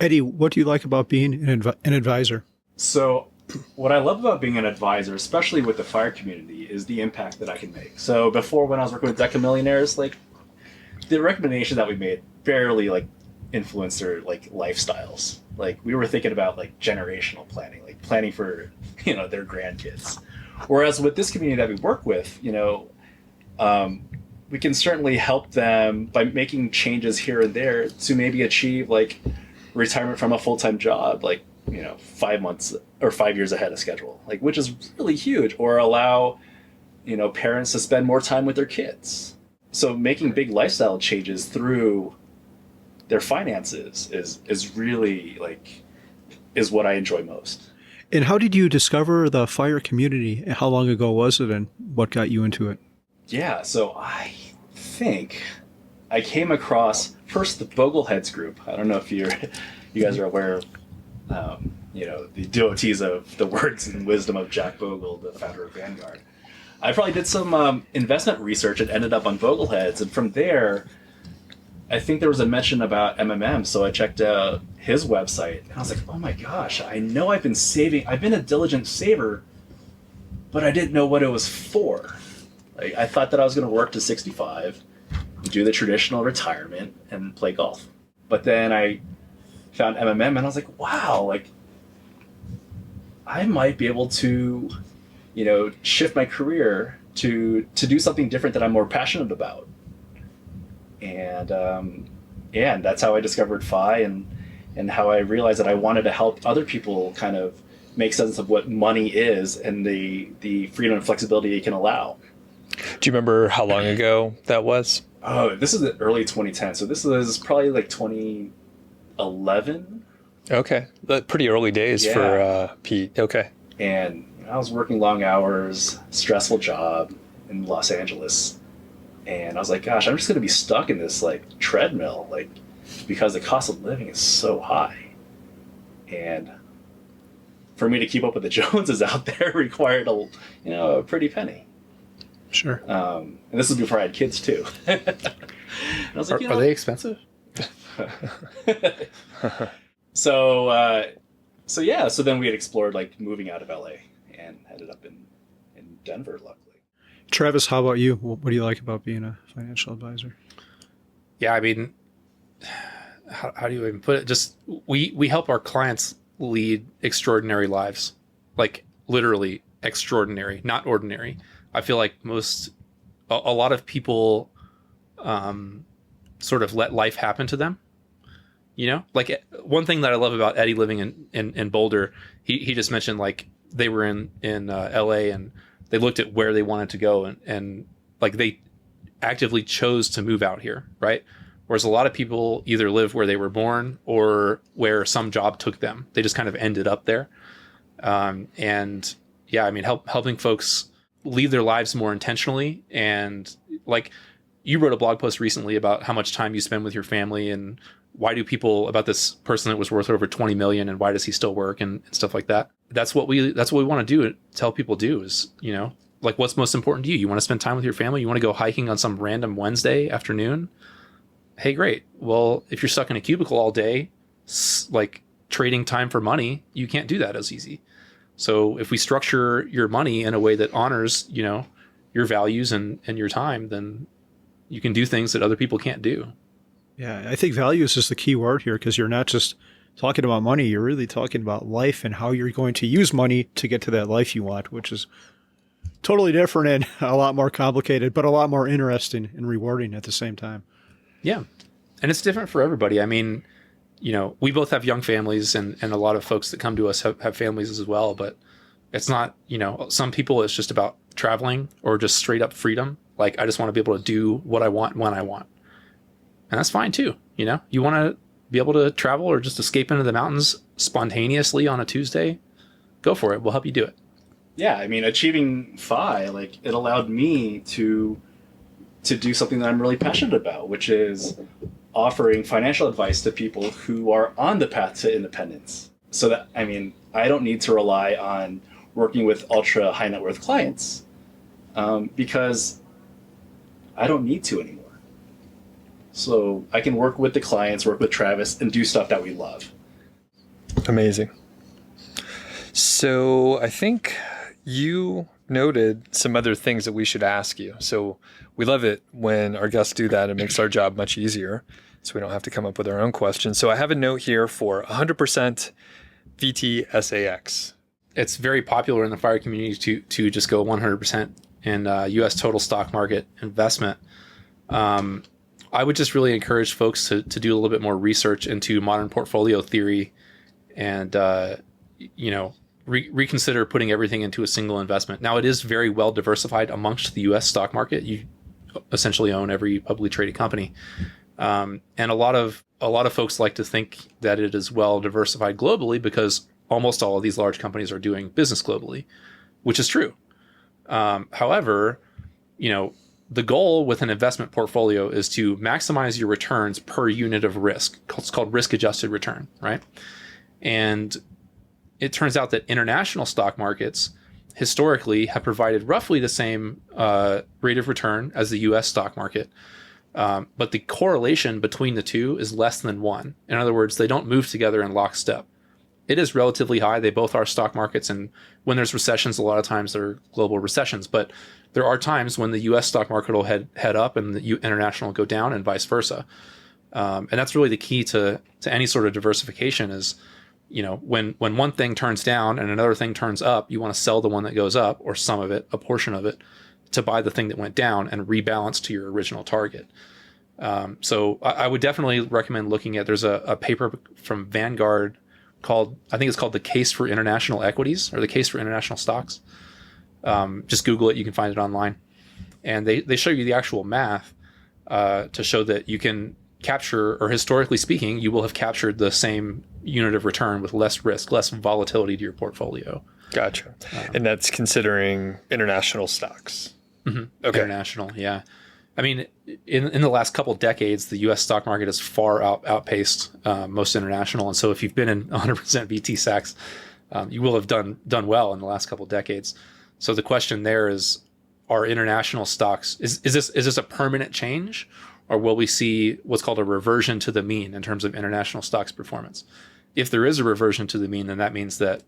A: Eddie, what do you like about being an advisor?
C: So what I love about being an advisor, especially with the FIRE community, is the impact that I can make. So before, when I was working with Deca Millionaires, the recommendation that we made barely influenced their lifestyles. We were thinking about generational planning, planning for their grandkids, Whereas with this community that we work with, we can certainly help them by making changes here and there to maybe achieve like retirement from a full-time job, like 5 months or 5 years ahead of schedule, like, which is really huge, or allow parents to spend more time with their kids. So making big lifestyle changes through their finances is really is what I enjoy most.
A: And how did you discover the FIRE community? How long ago was it, and what got you into it?
C: Yeah, so I think I came across first the Bogleheads group. I don't know if you guys are aware of the devotees of the words and wisdom of Jack Bogle, the founder of Vanguard. I probably did some investment research and ended up on Bogleheads, and from there, I think there was a mention about MMM, so I checked out his website, and I was like, oh my gosh, I know I've been saving. I've been a diligent saver, but I didn't know what it was for. Like, I thought that I was going to work to 65, do the traditional retirement, and play golf. But then I found MMM, and I was like, wow, I might be able to, shift my career to do something different that I'm more passionate about. And and that's how I discovered FI, and how I realized that I wanted to help other people kind of make sense of what money is and the freedom and flexibility it can allow.
B: Do you remember how long ago that was?
C: Oh, this is the early 2010, so this is probably like 2011.
B: Okay, pretty early days for Pete. Okay.
C: And I was working long hours, stressful job in Los Angeles. And I was like, gosh, I'm just going to be stuck in this treadmill, because the cost of living is so high. And for me to keep up with the Joneses out there required a pretty penny.
A: Sure.
C: And this was before I had kids too. And I was like,
D: are they expensive?
C: So then we had explored moving out of LA and ended up in Denver, luckily.
A: Travis, how about you? What do you like about being a financial advisor?
D: Yeah, I mean, how do you even put it? Just we help our clients lead extraordinary lives, like literally extraordinary, not ordinary. I feel like a lot of people sort of let life happen to them. Like one thing that I love about Eddie living in Boulder, he just mentioned they were in LA and they looked at where they wanted to go and they actively chose to move out here, right? Whereas a lot of people either live where they were born or where some job took them. They just kind of ended up there. And yeah, I mean, helping folks lead their lives more intentionally. And you wrote a blog post recently about how much time you spend with your family and why do people about this person that was worth over 20 million and why does he still work and stuff like that. That's what we want to do. Tell people do is, what's most important to you? You want to spend time with your family? You want to go hiking on some random Wednesday afternoon? Hey, great. Well, if you're stuck in a cubicle all day, trading time for money, you can't do that as easy. So if we structure your money in a way that honors, your values and your time, then you can do things that other people can't do.
A: Yeah, I think values is the key word here, because you're not just talking about money, you're really talking about life and how you're going to use money to get to that life you want, which is totally different and a lot more complicated, but a lot more interesting and rewarding at the same time. Yeah.
D: And it's different for everybody. I mean, we both have young families and a lot of folks that come to us have families as well, but it's not, some people it's just about traveling or just straight up freedom. I just want to be able to do what I want when I want. And that's fine too. You want to be able to travel or just escape into the mountains spontaneously on a Tuesday, go for it. We'll help you do it.
C: Yeah. I mean, achieving FI, it allowed me to do something that I'm really passionate about, which is offering financial advice to people who are on the path to independence. So that, I don't need to rely on working with ultra high net worth clients because I don't need to anymore. So I can work with the clients, work with Travis, and do stuff that we love.
B: Amazing. So I think you noted some other things that we should ask you. So we love it when our guests do that. It makes our job much easier, so we don't have to come up with our own questions. So I have a note here for 100% VTSAX.
D: it's very popular in the FIREy community to just go 100% in U.S. total stock market investment. I would just really encourage folks to do a little bit more research into modern portfolio theory and, reconsider putting everything into a single investment. Now, it is very well diversified amongst the U.S. stock market. You essentially own every publicly traded company. And a lot of folks like to think that it is well diversified globally because almost all of these large companies are doing business globally, which is true. However, the goal with an investment portfolio is to maximize your returns per unit of risk. It's called risk-adjusted return, right? And it turns out that international stock markets historically have provided roughly the same rate of return as the U.S. stock market. But the correlation between the two is less than 1. In other words, they don't move together in lockstep. It is relatively high. They both are stock markets. And when there's recessions, a lot of times they're global recessions. But there are times when the U.S. stock market will head up and the international will go down and vice versa. And that's really the key to any sort of diversification is, when one thing turns down and another thing turns up, you want to sell the one that goes up or some of it, a portion of it, to buy the thing that went down and rebalance to your original target. So I would definitely recommend looking at, there's a paper from Vanguard I think it's called The Case for International Equities or The Case for International Stocks. Just Google it. You can find it online. And they show you the actual math to show that you can capture, or historically speaking, you will have captured the same unit of return with less risk, less volatility to your portfolio.
B: Gotcha. And that's considering international stocks.
D: Mm-hmm.
B: Okay.
D: International, yeah. I mean, in the last couple decades, the U.S. stock market has far outpaced most international. And so if you've been in 100% VTSAX, you will have done well in the last couple decades. So the question there is, are international stocks, is this a permanent change, or will we see what's called a reversion to the mean in terms of international stocks performance? If there is a reversion to the mean, then that means that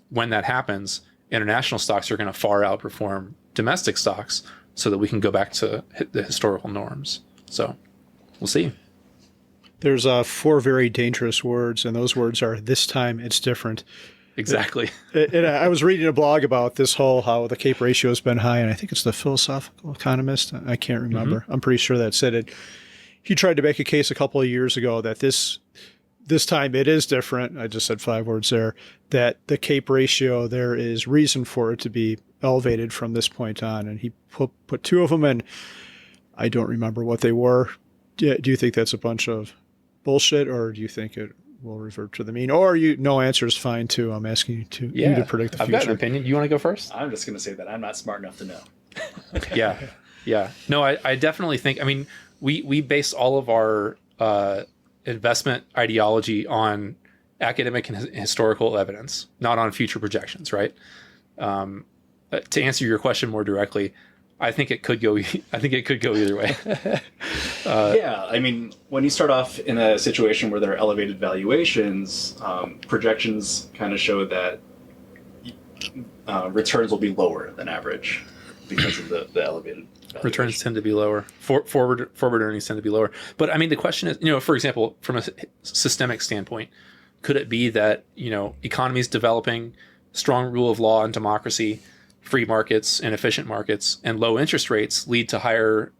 D: when that happens, international stocks are going to far outperform domestic stocks so that we can go back to the historical norms. So we'll see.
A: There's 4 very dangerous words, and those words are, this time it's different.
D: Exactly.
A: And I was reading a blog about this whole, how the CAPE ratio has been high, and I think it's the Philosophical Economist. I can't remember. Mm-hmm. I'm pretty sure that said it. He tried to make a case a couple of years ago that this time it is different. I just said 5 words there. That the CAPE ratio, there is reason for it to be elevated from this point on. And he put 2 of them, and I don't remember what they were. Do you think that's a bunch of bullshit, or do you think it will revert to the mean? Or no answer is fine too. I'm asking you to predict the future.
D: I've got an opinion. You want to go first?
C: I'm just going to say that I'm not smart enough to know.
D: Yeah. No, I definitely think, I mean, we base all of our investment ideology on academic and historical evidence, not on future projections, right? To answer your question more directly, I think it could go either way.
C: Yeah, I mean, when you start off in a situation where there are elevated valuations, projections kind of show that returns will be lower than average because of the elevated valuation.
D: Returns tend to be lower. Forward earnings tend to be lower. But I mean, the question is, for example, from a systemic standpoint, could it be that, economies developing, strong rule of law and democracy, free markets and efficient markets, and low interest rates lead to higher,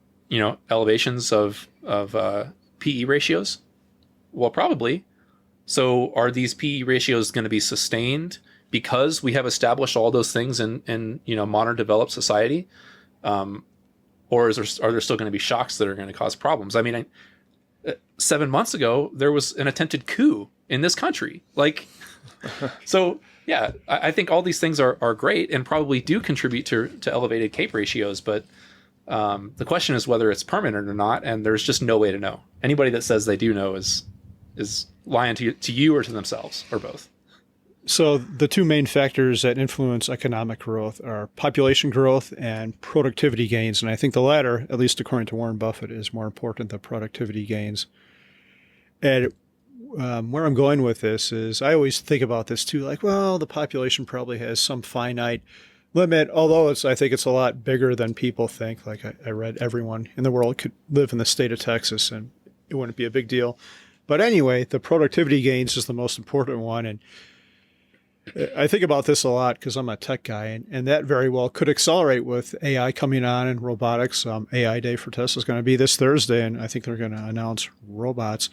D: elevations of PE ratios? Well, probably. So are these PE ratios going to be sustained because we have established all those things in modern developed society? Or are there still going to be shocks that are going to cause problems? I mean, 7 months ago, there was an attempted coup in this country. So yeah, I think all these things are great and probably do contribute to elevated CAPE ratios, but the question is whether it's permanent or not, and there's just no way to know. Anybody that says they do know is lying to you or to themselves, or both.
A: So the 2 main factors that influence economic growth are population growth and productivity gains. And I think the latter, at least according to Warren Buffett, is more important than productivity gains. And where I'm going with this is I always think about this too, the population probably has some finite limit, although I think it's a lot bigger than people think. I read everyone in the world could live in the state of Texas and it wouldn't be a big deal. But anyway, the productivity gains is the most important one. And I think about this a lot because I'm a tech guy, and that very well could accelerate with AI coming on and robotics. AI Day for Tesla is going to be this Thursday, and I think they're going to announce robots.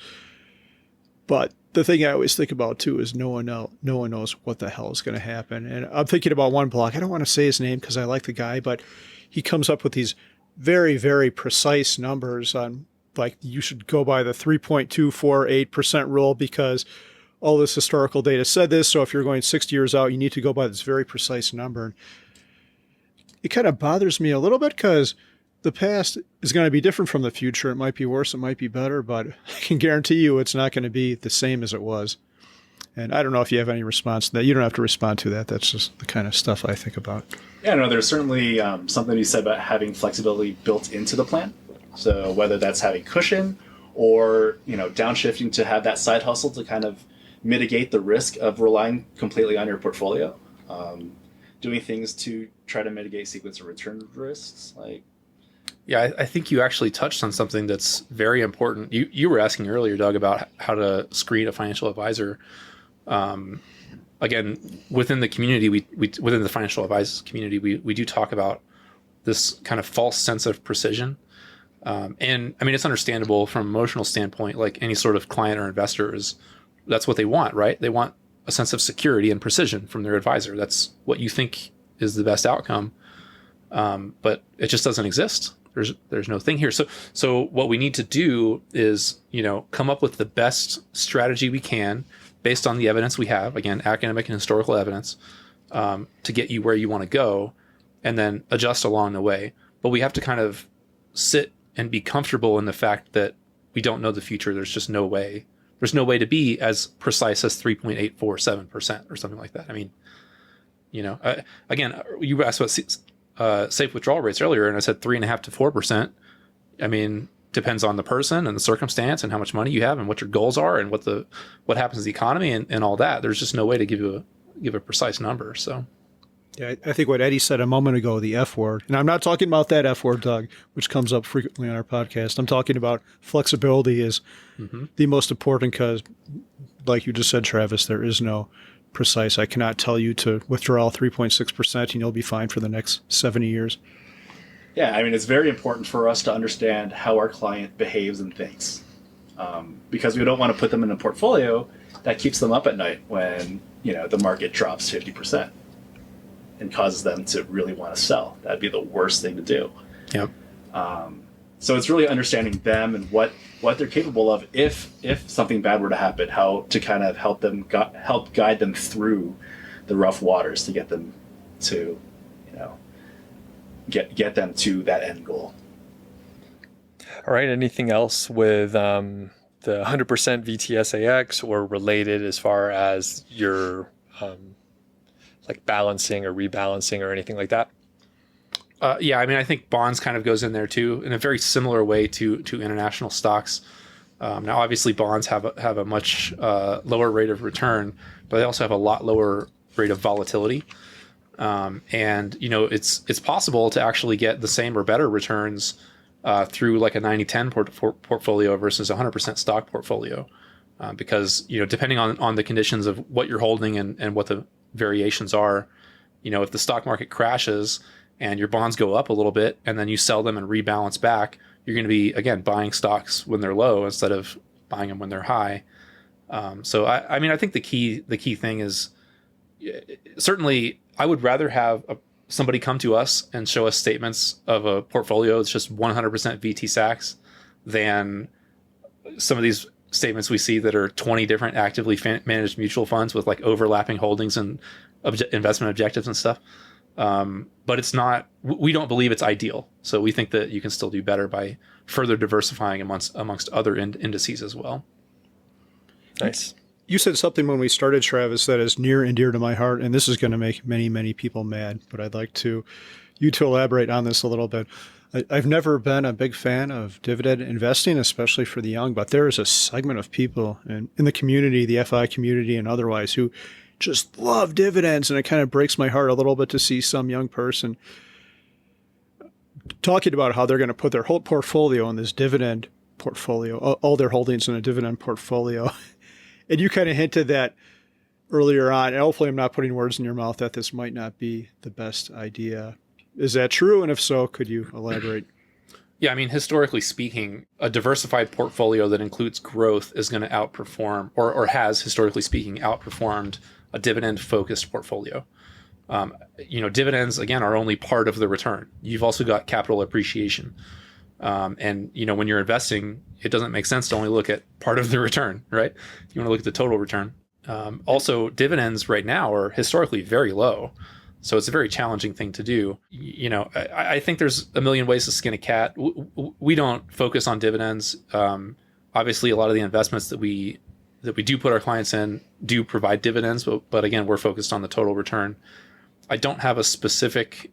A: But the thing I always think about too is no one knows what the hell is going to happen. And I'm thinking about one block. I don't want to say his name because I like the guy, but he comes up with these very, very precise numbers on, like, you should go by the 3.248% rule because all this historical data said this. So if you're going 60 years out, you need to go by this very precise number. It kind of bothers me a little bit because the past is going to be different from the future. It might be worse, it might be better, but I can guarantee you it's not going to be the same as it was. And I don't know if you have any response to that. You don't have to respond to that. That's just the kind of stuff I think about.
C: Yeah, no, there's certainly something you said about having flexibility built into the plan. So whether that's having cushion or, downshifting to have that side hustle to kind of mitigate the risk of relying completely on your portfolio, doing things to try to mitigate sequence of return risks.
D: Yeah, I think you actually touched on something that's very important. You were asking earlier, Doug, about how to screen a financial advisor. Again, within the community, within the financial advisors community, we do talk about this kind of false sense of precision. And I mean, it's understandable from an emotional standpoint, like any sort of client or investor that's what they want, right? They want a sense of security and precision from their advisor. That's what you think is the best outcome. But it just doesn't exist. There's no thing here. So what we need to do is, come up with the best strategy we can based on the evidence we have, again, academic and historical evidence, to get you where you want to go, and then adjust along the way. But we have to kind of sit and be comfortable in the fact that we don't know the future. There's just no way. There's no way to be as precise as 3.847% or something like that. I mean, again, you asked about safe withdrawal rates earlier, and I said 3.5 to 4%. I mean, depends on the person and the circumstance and how much money you have and what your goals are and what happens to the economy and all that. There's just no way to give a precise number. So.
A: Yeah, I think what Eddie said a moment ago, the F word, and I'm not talking about that F word, Doug, which comes up frequently on our podcast. I'm talking about flexibility is the most important because, like you just said, Travis, there is no precise. I cannot tell you to withdraw 3.6% and you'll be fine for the next 70 years.
C: Yeah, I mean, it's very important for us to understand how our client behaves and thinks, because we don't want to put them in a portfolio that keeps them up at night when, the market drops 50%. And causes them to really want to sell. That'd be the worst thing to do.
D: Yep.
C: So it's really understanding them and what they're capable of if something bad were to happen, how to kind of help guide them through the rough waters to get them to, get them to that end goal.
B: All right. Anything else with the 100% VTSAX or related as far as your like balancing or rebalancing or anything like that?
D: Yeah, I mean, I think bonds kind of goes in there too, in a very similar way to international stocks. Now, obviously, bonds have a much lower rate of return, but they also have a lot lower rate of volatility. And it's possible to actually get the same or better returns through like a 90-10 portfolio versus a 100% stock portfolio, because depending on the conditions of what you're holding and what the variations are, if the stock market crashes and your bonds go up a little bit and then you sell them and rebalance back, you're going to be, again, buying stocks when they're low instead of buying them when they're high. So I mean, I think the key thing is, certainly I would rather have somebody come to us and show us statements of a portfolio that's just 100% VTSAX than some of these statements we see that are 20 different actively managed mutual funds with like overlapping holdings and investment objectives and stuff. But it's not, we don't believe it's ideal. So we think that you can still do better by further diversifying amongst other indices as well.
B: Nice.
A: You said something when we started, Travis, that is near and dear to my heart, and this is going to make many, many people mad, but I'd like you to elaborate on this a little bit. I've never been a big fan of dividend investing, especially for the young, but there is a segment of people in the community, the FI community and otherwise, who just love dividends, and it kind of breaks my heart a little bit to see some young person talking about how they're going to put their whole portfolio in this dividend portfolio, all their holdings in a dividend portfolio. And you kind of hinted that earlier on, and hopefully I'm not putting words in your mouth, that this might not be the best idea. Is that true? And if so, could you elaborate?
D: Yeah, I mean, historically speaking, a diversified portfolio that includes growth is going to outperform, or has, historically speaking, outperformed a dividend-focused portfolio. Dividends, again, are only part of the return. You've also got capital appreciation. And when you're investing, it doesn't make sense to only look at part of the return, right? You want to look at the total return. Also, dividends right now are historically very low. So it's a very challenging thing to do. I think there's a million ways to skin a cat. We don't focus on dividends. Obviously, a lot of the investments that we do put our clients in do provide dividends, but again, we're focused on the total return. I don't have a specific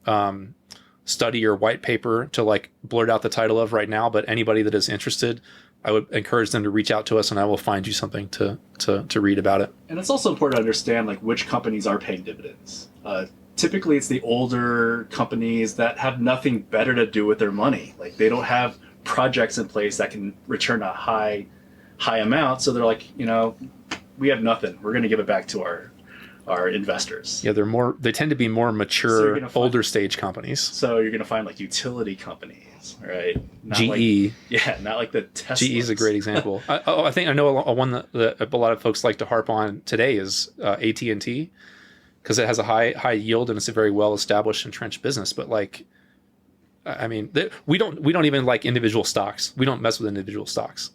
D: study or white paper to blurt out the title of right now, but anybody that is interested, I would encourage them to reach out to us, and I will find you something to read about it.
C: And it's also important to understand which companies are paying dividends. Typically, it's the older companies that have nothing better to do with their money. They don't have projects in place that can return a high amount. So they're we have nothing. We're going to give it back to our investors.
D: Yeah, they tend to be more mature, older stage companies.
C: So you're going to find like utility companies, right? Not
D: GE.
C: Not like the Teslas.
D: GE is a great example. I think I know a one that a lot of folks like to harp on today is AT&T, because it has a high yield and it's a very well established entrenched business. But we don't even like individual stocks. We don't mess with individual stocks.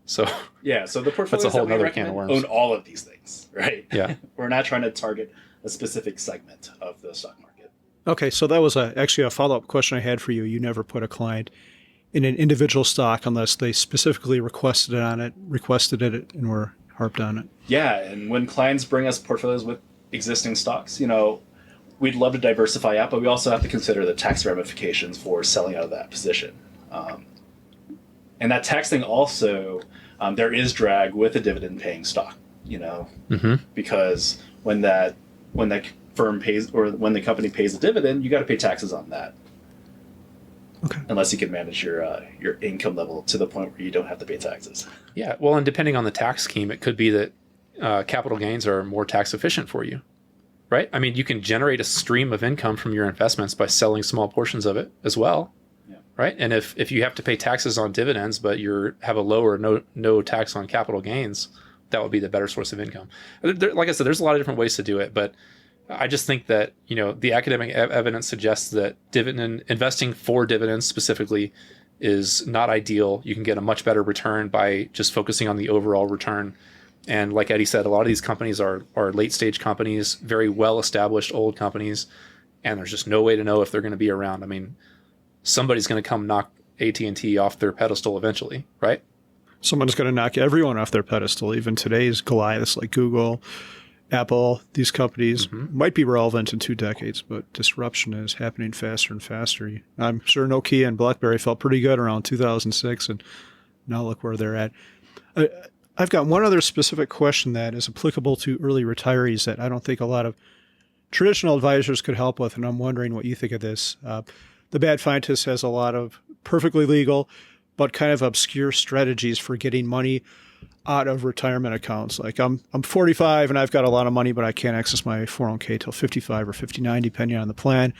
D: So
C: yeah, so the portfolios
D: that's a whole
C: that we
D: other can of worms.
C: Own all of these things, right?
D: Yeah.
C: We're not trying to target a specific segment of the stock market.
A: Okay, so that was actually a follow-up question I had for you. You never put a client in an individual stock unless they specifically requested it, and were harped on it.
C: Yeah, and when clients bring us portfolios with existing stocks, we'd love to diversify out, but we also have to consider the tax ramifications for selling out of that position. And that tax thing also, there is drag with a dividend-paying stock, because when that firm pays, or when the company pays a dividend, you got to pay taxes on that.
A: Okay.
C: Unless you can manage your income level to the point where you don't have to pay taxes.
D: Yeah, well, and depending on the tax scheme, it could be that capital gains are more tax efficient for you, right? I mean, you can generate a stream of income from your investments by selling small portions of it as well. Right. And if you have to pay taxes on dividends, but have a low or no tax on capital gains, that would be the better source of income. Like I said, there's a lot of different ways to do it, but I just think that, the academic evidence suggests that investing for dividends specifically is not ideal. You can get a much better return by just focusing on the overall return. And like Eddie said, a lot of these companies are late stage companies, very well established old companies, and there's just no way to know if they're going to be around. I mean, somebody's going to come knock AT&T off their pedestal eventually, right?
A: Someone's going to knock everyone off their pedestal. Even today's Goliaths like Google, Apple, these companies might be relevant in 2 decades, but disruption is happening faster and faster. I'm sure Nokia and BlackBerry felt pretty good around 2006, and now look where they're at. I've got one other specific question that is applicable to early retirees that I don't think a lot of traditional advisors could help with, and I'm wondering what you think of this. The Bad Scientist has a lot of perfectly legal but kind of obscure strategies for getting money out of retirement accounts. Like I'm 45 and I've got a lot of money, but I can't access my 401k till 55 or 59, depending on the plan.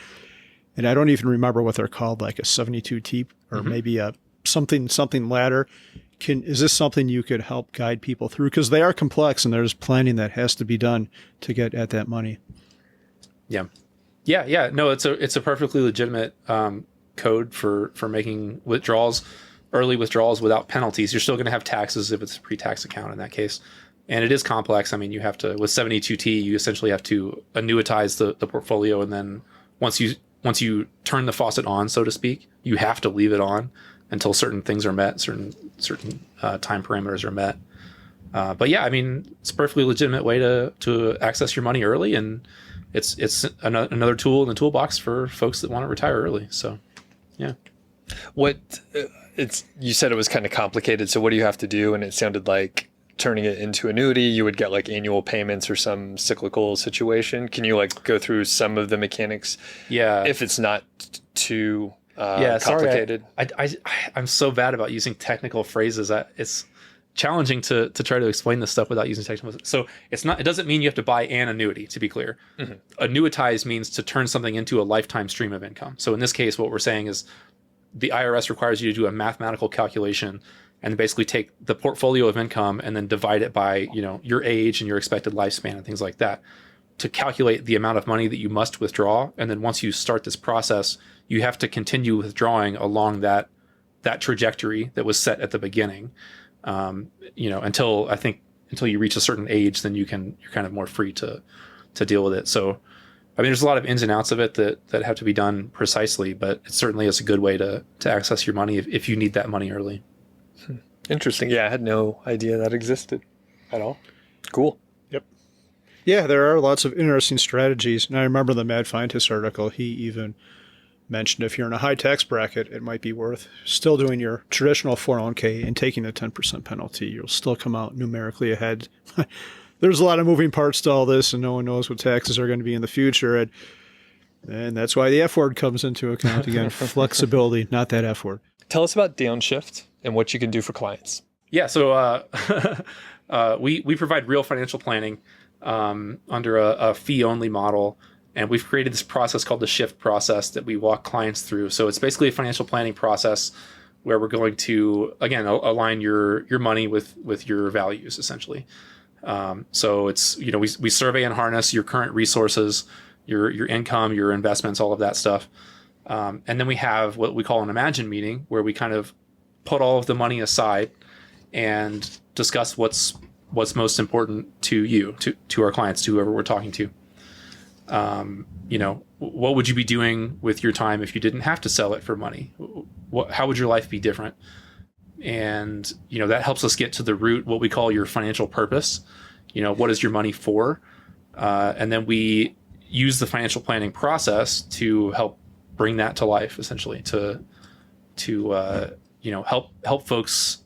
A: And I don't even remember what they're called, like a 72T or maybe a something ladder. Is this something you could help guide people through? Because they are complex and there's planning that has to be done to get at that money.
D: Yeah. No, it's a perfectly legitimate code for making early withdrawals without penalties. You're still going to have taxes if it's a pre-tax account in that case. And it is complex. I mean, you have to, with 72T, you essentially have to annuitize the portfolio. And then once you turn the faucet on, so to speak, you have to leave it on until certain things are met, certain time parameters are met. But yeah, I mean, it's a perfectly legitimate way to access your money early, and it's another tool in the toolbox for folks that want to retire early. So, yeah.
B: You said it was kind of complicated. So what do you have to do? And it sounded like turning it into annuity, you would get like annual payments or some cyclical situation. Can you go through some of the mechanics?
D: Yeah.
B: If it's not too complicated.
D: Sorry, I'm so bad about using technical phrases. challenging to try to explain this stuff without using technical. So it doesn't mean you have to buy an annuity, to be clear. Annuitize means to turn something into a lifetime stream of income. So in this case, what we're saying is the IRS requires you to do a mathematical calculation and basically take the portfolio of income and then divide it by, your age and your expected lifespan and things like that to calculate the amount of money that you must withdraw. And then once you start this process, you have to continue withdrawing along that trajectory that was set at the beginning. Until you reach a certain age, then you're kind of more free to deal with it. So, I mean, there's a lot of ins and outs of it that have to be done precisely, but it certainly is a good way to access your money if you need that money early.
B: Interesting. Yeah, I had no idea that existed at all. Cool.
A: Yep. Yeah, there are lots of interesting strategies. And I remember the Mad Scientist article, he even mentioned if you're in a high tax bracket, it might be worth still doing your traditional 401k and taking a 10% penalty. You'll still come out numerically ahead. There's a lot of moving parts to all this, and no one knows what taxes are going to be in the future. And that's why the F word comes into account again. Flexibility, not that F word.
B: Tell us about Downshift and what you can do for clients.
D: Yeah, so we provide real financial planning under a fee-only model. And we've created this process called the Shift process that we walk clients through. So it's basically a financial planning process where we're going to, again, align your money with your values, essentially. So it's, we survey and harness your current resources, your income, your investments, all of that stuff. And then we have what we call an Imagine meeting, where we kind of put all of the money aside and discuss what's most important to you, to our clients, to whoever we're talking to. What would you be doing with your time if you didn't have to sell it for money? How would your life be different? And, that helps us get to the root, what we call your financial purpose. What is your money for? And then we use the financial planning process to help bring that to life, essentially, to help folks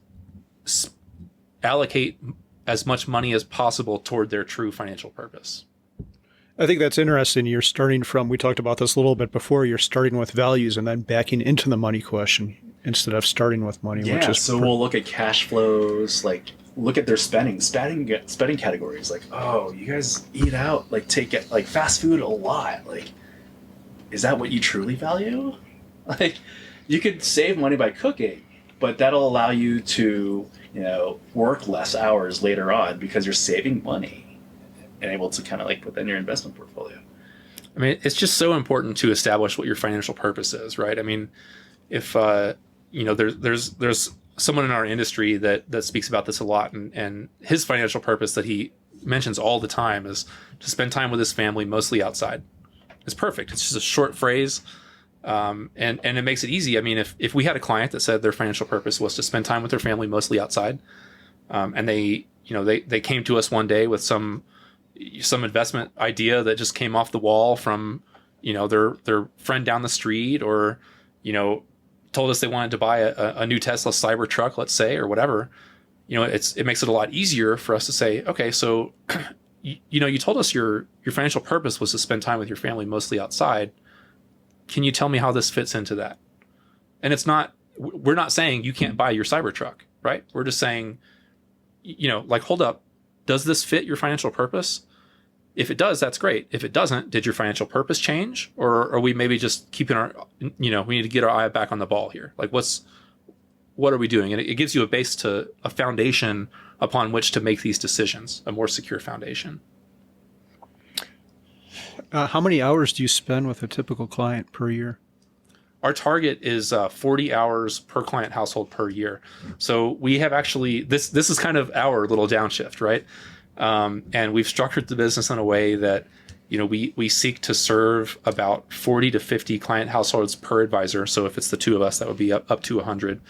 D: allocate as much money as possible toward their true financial purpose.
A: I think that's interesting. You're starting from, we talked about this a little bit before, you're starting with values and then backing into the money question instead of starting with money.
C: Yeah,
A: which is
C: so we'll look at cash flows, like look at their spending categories. Like, oh, you guys eat out, like take it, like fast food a lot. Like, is that what you truly value? Like, you could save money by cooking, but that'll allow you to, work less hours later on because you're saving money and able to kind of like put that in your investment portfolio.
D: I mean, it's just so important to establish what your financial purpose is, right? I mean, if there's someone in our industry that speaks about this a lot, and his financial purpose that he mentions all the time is to spend time with his family, mostly outside. It's perfect. It's just a short phrase, and it makes it easy. I mean, if we had a client that said their financial purpose was to spend time with their family, mostly outside, and they came to us one day with some investment idea that just came off the wall from, their friend down the street, or, told us they wanted to buy a new Tesla Cybertruck, let's say, or whatever, it makes it a lot easier for us to say, okay, so, you told us your financial purpose was to spend time with your family, mostly outside. Can you tell me how this fits into that? And we're not saying you can't buy your Cybertruck, right? We're just saying, hold up, does this fit your financial purpose? If it does, that's great. If it doesn't, did your financial purpose change? Or are we maybe just keeping we need to get our eye back on the ball here. Like, what are we doing? And it gives you a foundation upon which to make these decisions, a more secure foundation.
A: how many hours do you spend with a typical client per year?
D: Our target is 40 hours per client household per year. So we have actually, this is kind of our little downshift, right? And we've structured the business in a way that, we seek to serve about 40 to 50 client households per advisor. So if it's the two of us, that would be up to 100.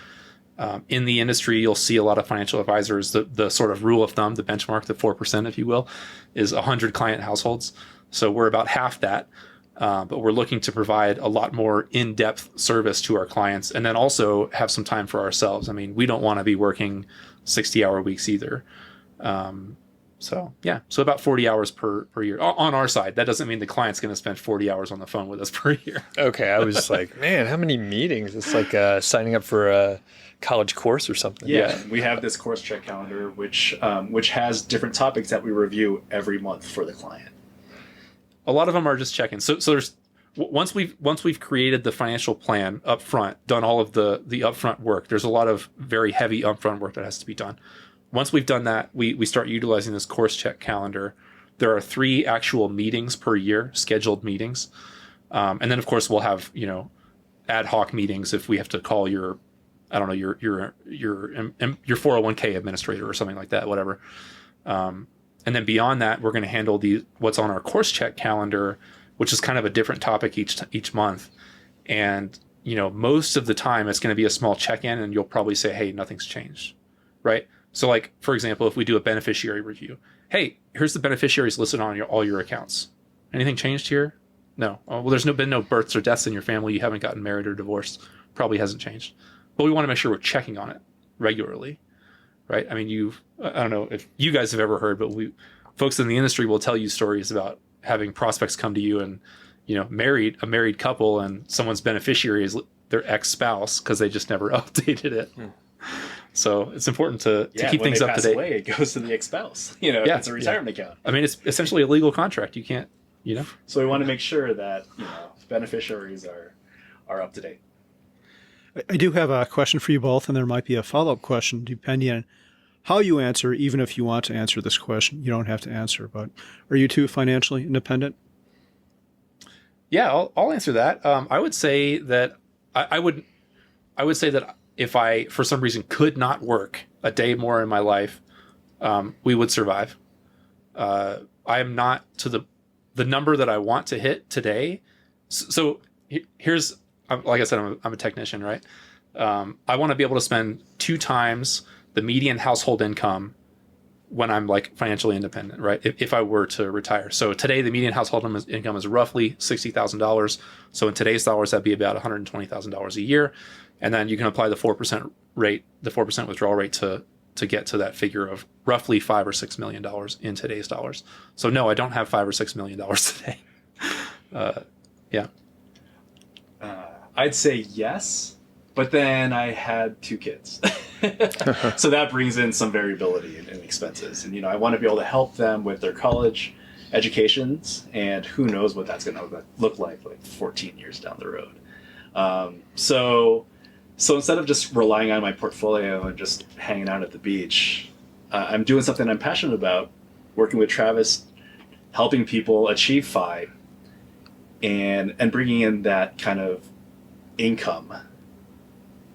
D: In the industry, you'll see a lot of financial advisors. The sort of rule of thumb, the benchmark, the 4%, if you will, is 100 client households. So we're about half that. But we're looking to provide a lot more in-depth service to our clients, and then also have some time for ourselves. I mean, we don't want to be working 60-hour weeks either. So yeah, so about 40 hours per year on our side. That doesn't mean the client's going to spend 40 hours on the phone with us per year.
B: Okay, I was like, man, how many meetings? It's like signing up for a college course or something.
C: Yeah, we have this course check calendar, which has different topics that we review every month for the client.
D: A lot of them are just check-ins. So there's once we've created the financial plan up front, done all of the upfront work. There's a lot of very heavy upfront work that has to be done. Once we've done that, we start utilizing this course check calendar. There are 3 actual meetings per year, scheduled meetings, and then of course we'll have ad hoc meetings if we have to call your 401k administrator or something like that, whatever. And then beyond that, we're going to handle what's on our course check calendar, which is kind of a different topic each month. And most of the time it's going to be a small check-in, and you'll probably say, "Hey, nothing's changed," right? So like, for example, if we do a beneficiary review, hey, here's the beneficiaries listed on all your accounts. Anything changed here? No. Oh, well, there's been no births or deaths in your family. You haven't gotten married or divorced. Probably hasn't changed. But we want to make sure we're checking on it regularly, right? I mean, I don't know if you guys have ever heard, but folks in the industry will tell you stories about having prospects come to you and, a married couple, and someone's beneficiary is their ex-spouse because they just never updated it. So it's important to keep things up to date.
C: Away, it goes to the ex-spouse. It's a retirement account.
D: I mean, it's essentially a legal contract. You can't,
C: So we want to make sure that beneficiaries are up to date.
A: I do have a question for you both, and there might be a follow-up question depending on how you answer. Even if you want to answer this question, you don't have to answer. But are you two financially independent?
D: Yeah, I'll answer that. I would say that I would say that if I, for some reason, could not work a day more in my life, we would survive. I am not to the number that I want to hit today. So here's, like I said, I'm a technician, right? I want to be able to spend 2 times the median household income when I'm like financially independent, right? If I were to retire. So today, the median household income is roughly $60,000. So in today's dollars, that'd be about $120,000 a year. And then you can apply the 4% rate, the 4% withdrawal rate to get to that figure of roughly $5 or $6 million in today's dollars. So no, I don't have $5 or $6 million today. Yeah.
C: I'd say yes, but then I had 2 kids. So that brings in some variability in expenses. And, I want to be able to help them with their college educations, and who knows what that's going to look like 14 years down the road. So instead of just relying on my portfolio and just hanging out at the beach, I'm doing something I'm passionate about, working with Travis, helping people achieve FI, and bringing in that kind of income,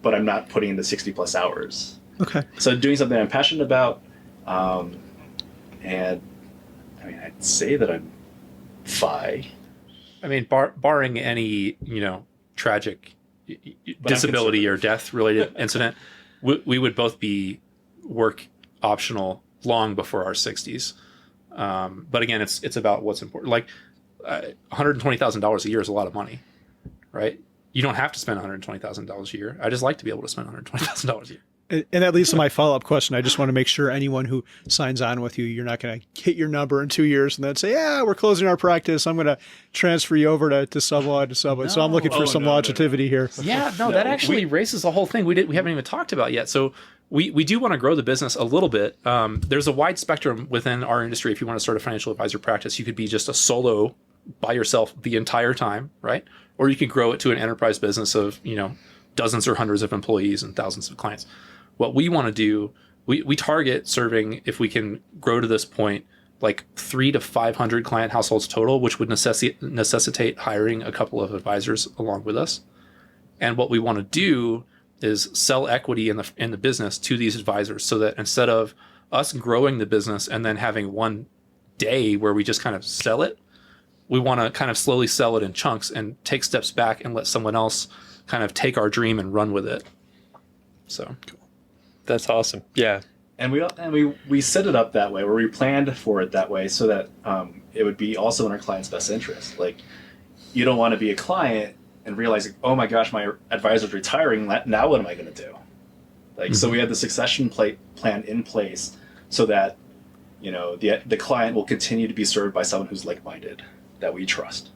C: but I'm not putting in the 60 plus hours.
A: Okay.
C: So doing something I'm passionate about, and I mean, I'd say that I'm FI.
D: I mean, barring any, tragic disability or death related incident, we would both be work optional long before our 60s. But again, it's about what's important. Like $120,000 a year is a lot of money, right? You don't have to spend $120,000 a year. I just like to be able to spend $120,000 a year.
A: And that leads to my follow-up question. I just want to make sure anyone who signs on with you, you're not going to hit your number in 2 years and then say, yeah, we're closing our practice. I'm going to transfer you over to Subway.
D: No.
A: So I'm looking for some longevity here.
D: Yeah, no, that actually raises the whole thing we haven't even talked about yet. So we do want to grow the business a little bit. There's a wide spectrum within our industry. If you want to start a financial advisor practice, you could be just a solo by yourself the entire time, right? Or you could grow it to an enterprise business of, dozens or hundreds of employees and thousands of clients. What we want to do, we target serving, if we can grow to this point, like 300 to 500 client households total, which would necessitate hiring a couple of advisors along with us. And what we want to do is sell equity in the business to these advisors, so that instead of us growing the business and then having one day where we just kind of sell it, we want to kind of slowly sell it in chunks and take steps back and let someone else kind of take our dream and run with it. So
B: That's awesome. Yeah.
C: And we set it up that way, where we planned for it that way, so that it would be also in our client's best interest. Like, you don't want to be a client and realize, oh my gosh, my advisor's retiring. Now what am I going to do? So we had the succession plan in place so that, the client will continue to be served by someone who's like-minded, that we trust.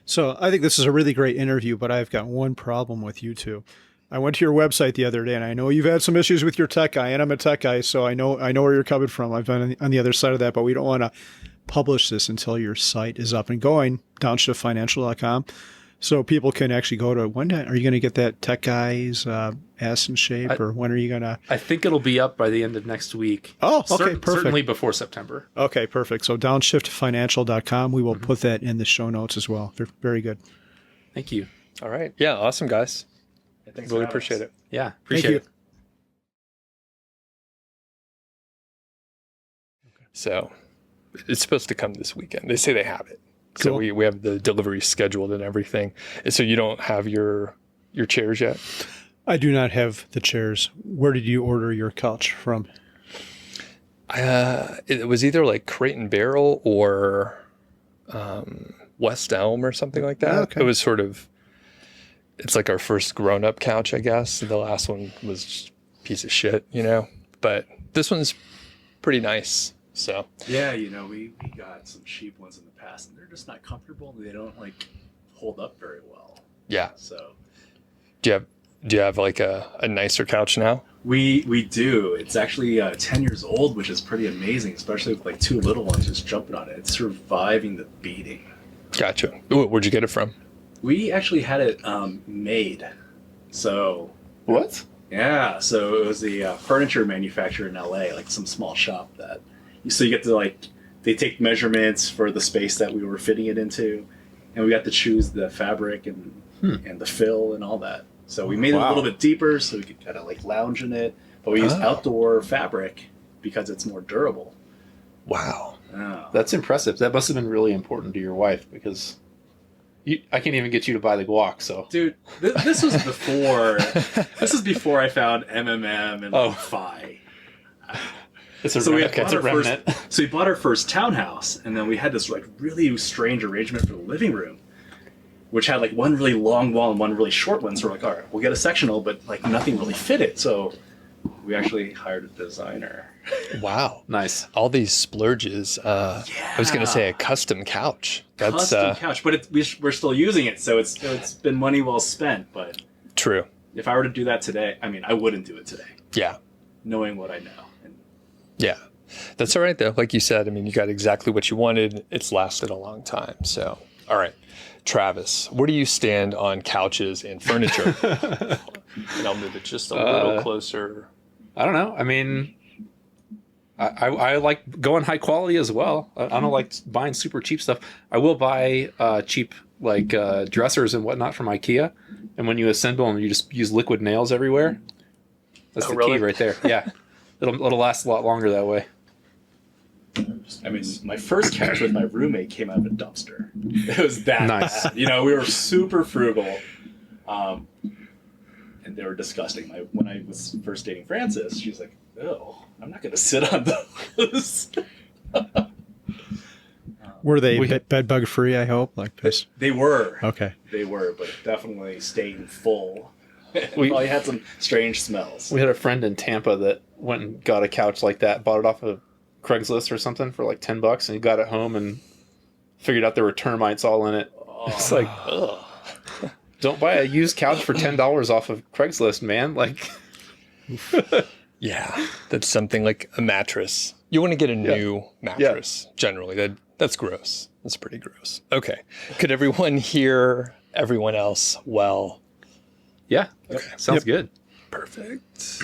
A: So I think this is a really great interview, but I've got one problem with you two. I went to your website the other day, and I know you've had some issues with your tech guy, and I'm a tech guy, so I know where you're coming from. I've been on the other side of that, but we don't want to publish this until your site is up and going, downshiftfinancial.com, so people can actually go to, when are you going to get that tech guy's ass in shape, or when are you going to?
D: I think it'll be up by the end of next week.
A: Oh, okay, perfect.
D: Certainly before September.
A: Okay, perfect. So downshiftfinancial.com, we will put that in the show notes as well. Very good.
D: Thank you.
B: All right. Yeah. Awesome, guys.
C: Thanks
B: Really
C: for having
B: appreciate
C: us.
B: it.
D: Yeah,
A: Thank
D: appreciate
A: you.
D: it.
B: So it's supposed to come this weekend. They say they have it. So
A: Cool.
B: we have the delivery scheduled and everything. And so you don't have your chairs yet?
A: I do not have the chairs. Where did you order your couch from?
B: It was either like Crate and Barrel or West Elm or something like that.
A: Okay.
B: It was sort of, it's like our first grown-up couch, I guess. The last one was just a piece of shit, But this one's pretty nice. So
C: Yeah, we got some cheap ones in the past, and they're just not comfortable. They don't hold up very well.
B: yeah.
C: So
B: Do you have like a nicer couch now?
C: we do. It's actually 10 years old, which is pretty amazing, especially with two little ones just jumping on it. It's surviving the beating.
B: Gotcha. Ooh, where'd you get it from?
C: We actually had it made. So
D: What?
C: yeah, so it was the furniture manufacturer in LA, some small shop that. So you get to they take measurements for the space that we were fitting it into, and we got to choose the fabric and the fill and all that. So we made it a little bit deeper so we could kind of lounge in it, but we used outdoor fabric because it's more durable.
B: Wow.
C: Oh.
D: That's impressive. That must have been really important to your wife because I can't even get you to buy the guac. So,
C: Dude, this was before. This is before I found MMM and FI.
D: it's a
C: So we
D: remnant.
C: had
D: It's a
C: bought our
D: remnant.
C: So we bought our first townhouse, and then we had this really strange arrangement for the living room, which had one really long wall and one really short one. So we're all right, we'll get a sectional, but nothing really fit it. So we actually hired a designer.
B: Wow.
D: Nice.
B: All these splurges. I was going to say a custom couch. That's
C: Custom couch, but we're still using it, so it's been money well spent. But
B: true.
C: if I were to do that today, I wouldn't do it today,
B: Yeah.
C: knowing what I know. And
B: Yeah. That's all right, though. Like you said, you got exactly what you wanted. It's lasted a long time. So, all right. Travis, where do you stand on couches and furniture? And I'll move it just a little closer.
D: I don't know. I like going high quality as well. I don't like buying super cheap stuff. I will buy cheap dressers and whatnot from IKEA. And when you assemble them, you just use liquid nails everywhere. That's the
B: really?
D: key right there. Yeah, it'll last a lot longer that way.
C: my first couch with my roommate came out of a dumpster. It was that
D: Nice.
C: bad. We were super frugal, and they were disgusting. When I was first dating Frances, she was like, "Oh, I'm not going to sit on those."
A: Were they bed bug free, I hope? This?
C: They were.
A: Okay.
C: They were, but definitely staying full.
D: We-
C: Probably had some strange smells.
D: We had a friend in Tampa that went and got a couch like that, bought it off of Craigslist or something for $10, and he got it home and figured out there were termites all in it. It's like, ugh. Don't buy a used couch for $10 off of Craigslist, man.
B: Yeah. That's something like a mattress. You want to get a new mattress, generally. That's gross. That's pretty gross. Okay. Could everyone hear everyone else well?
D: Yeah, sounds good.
B: Perfect.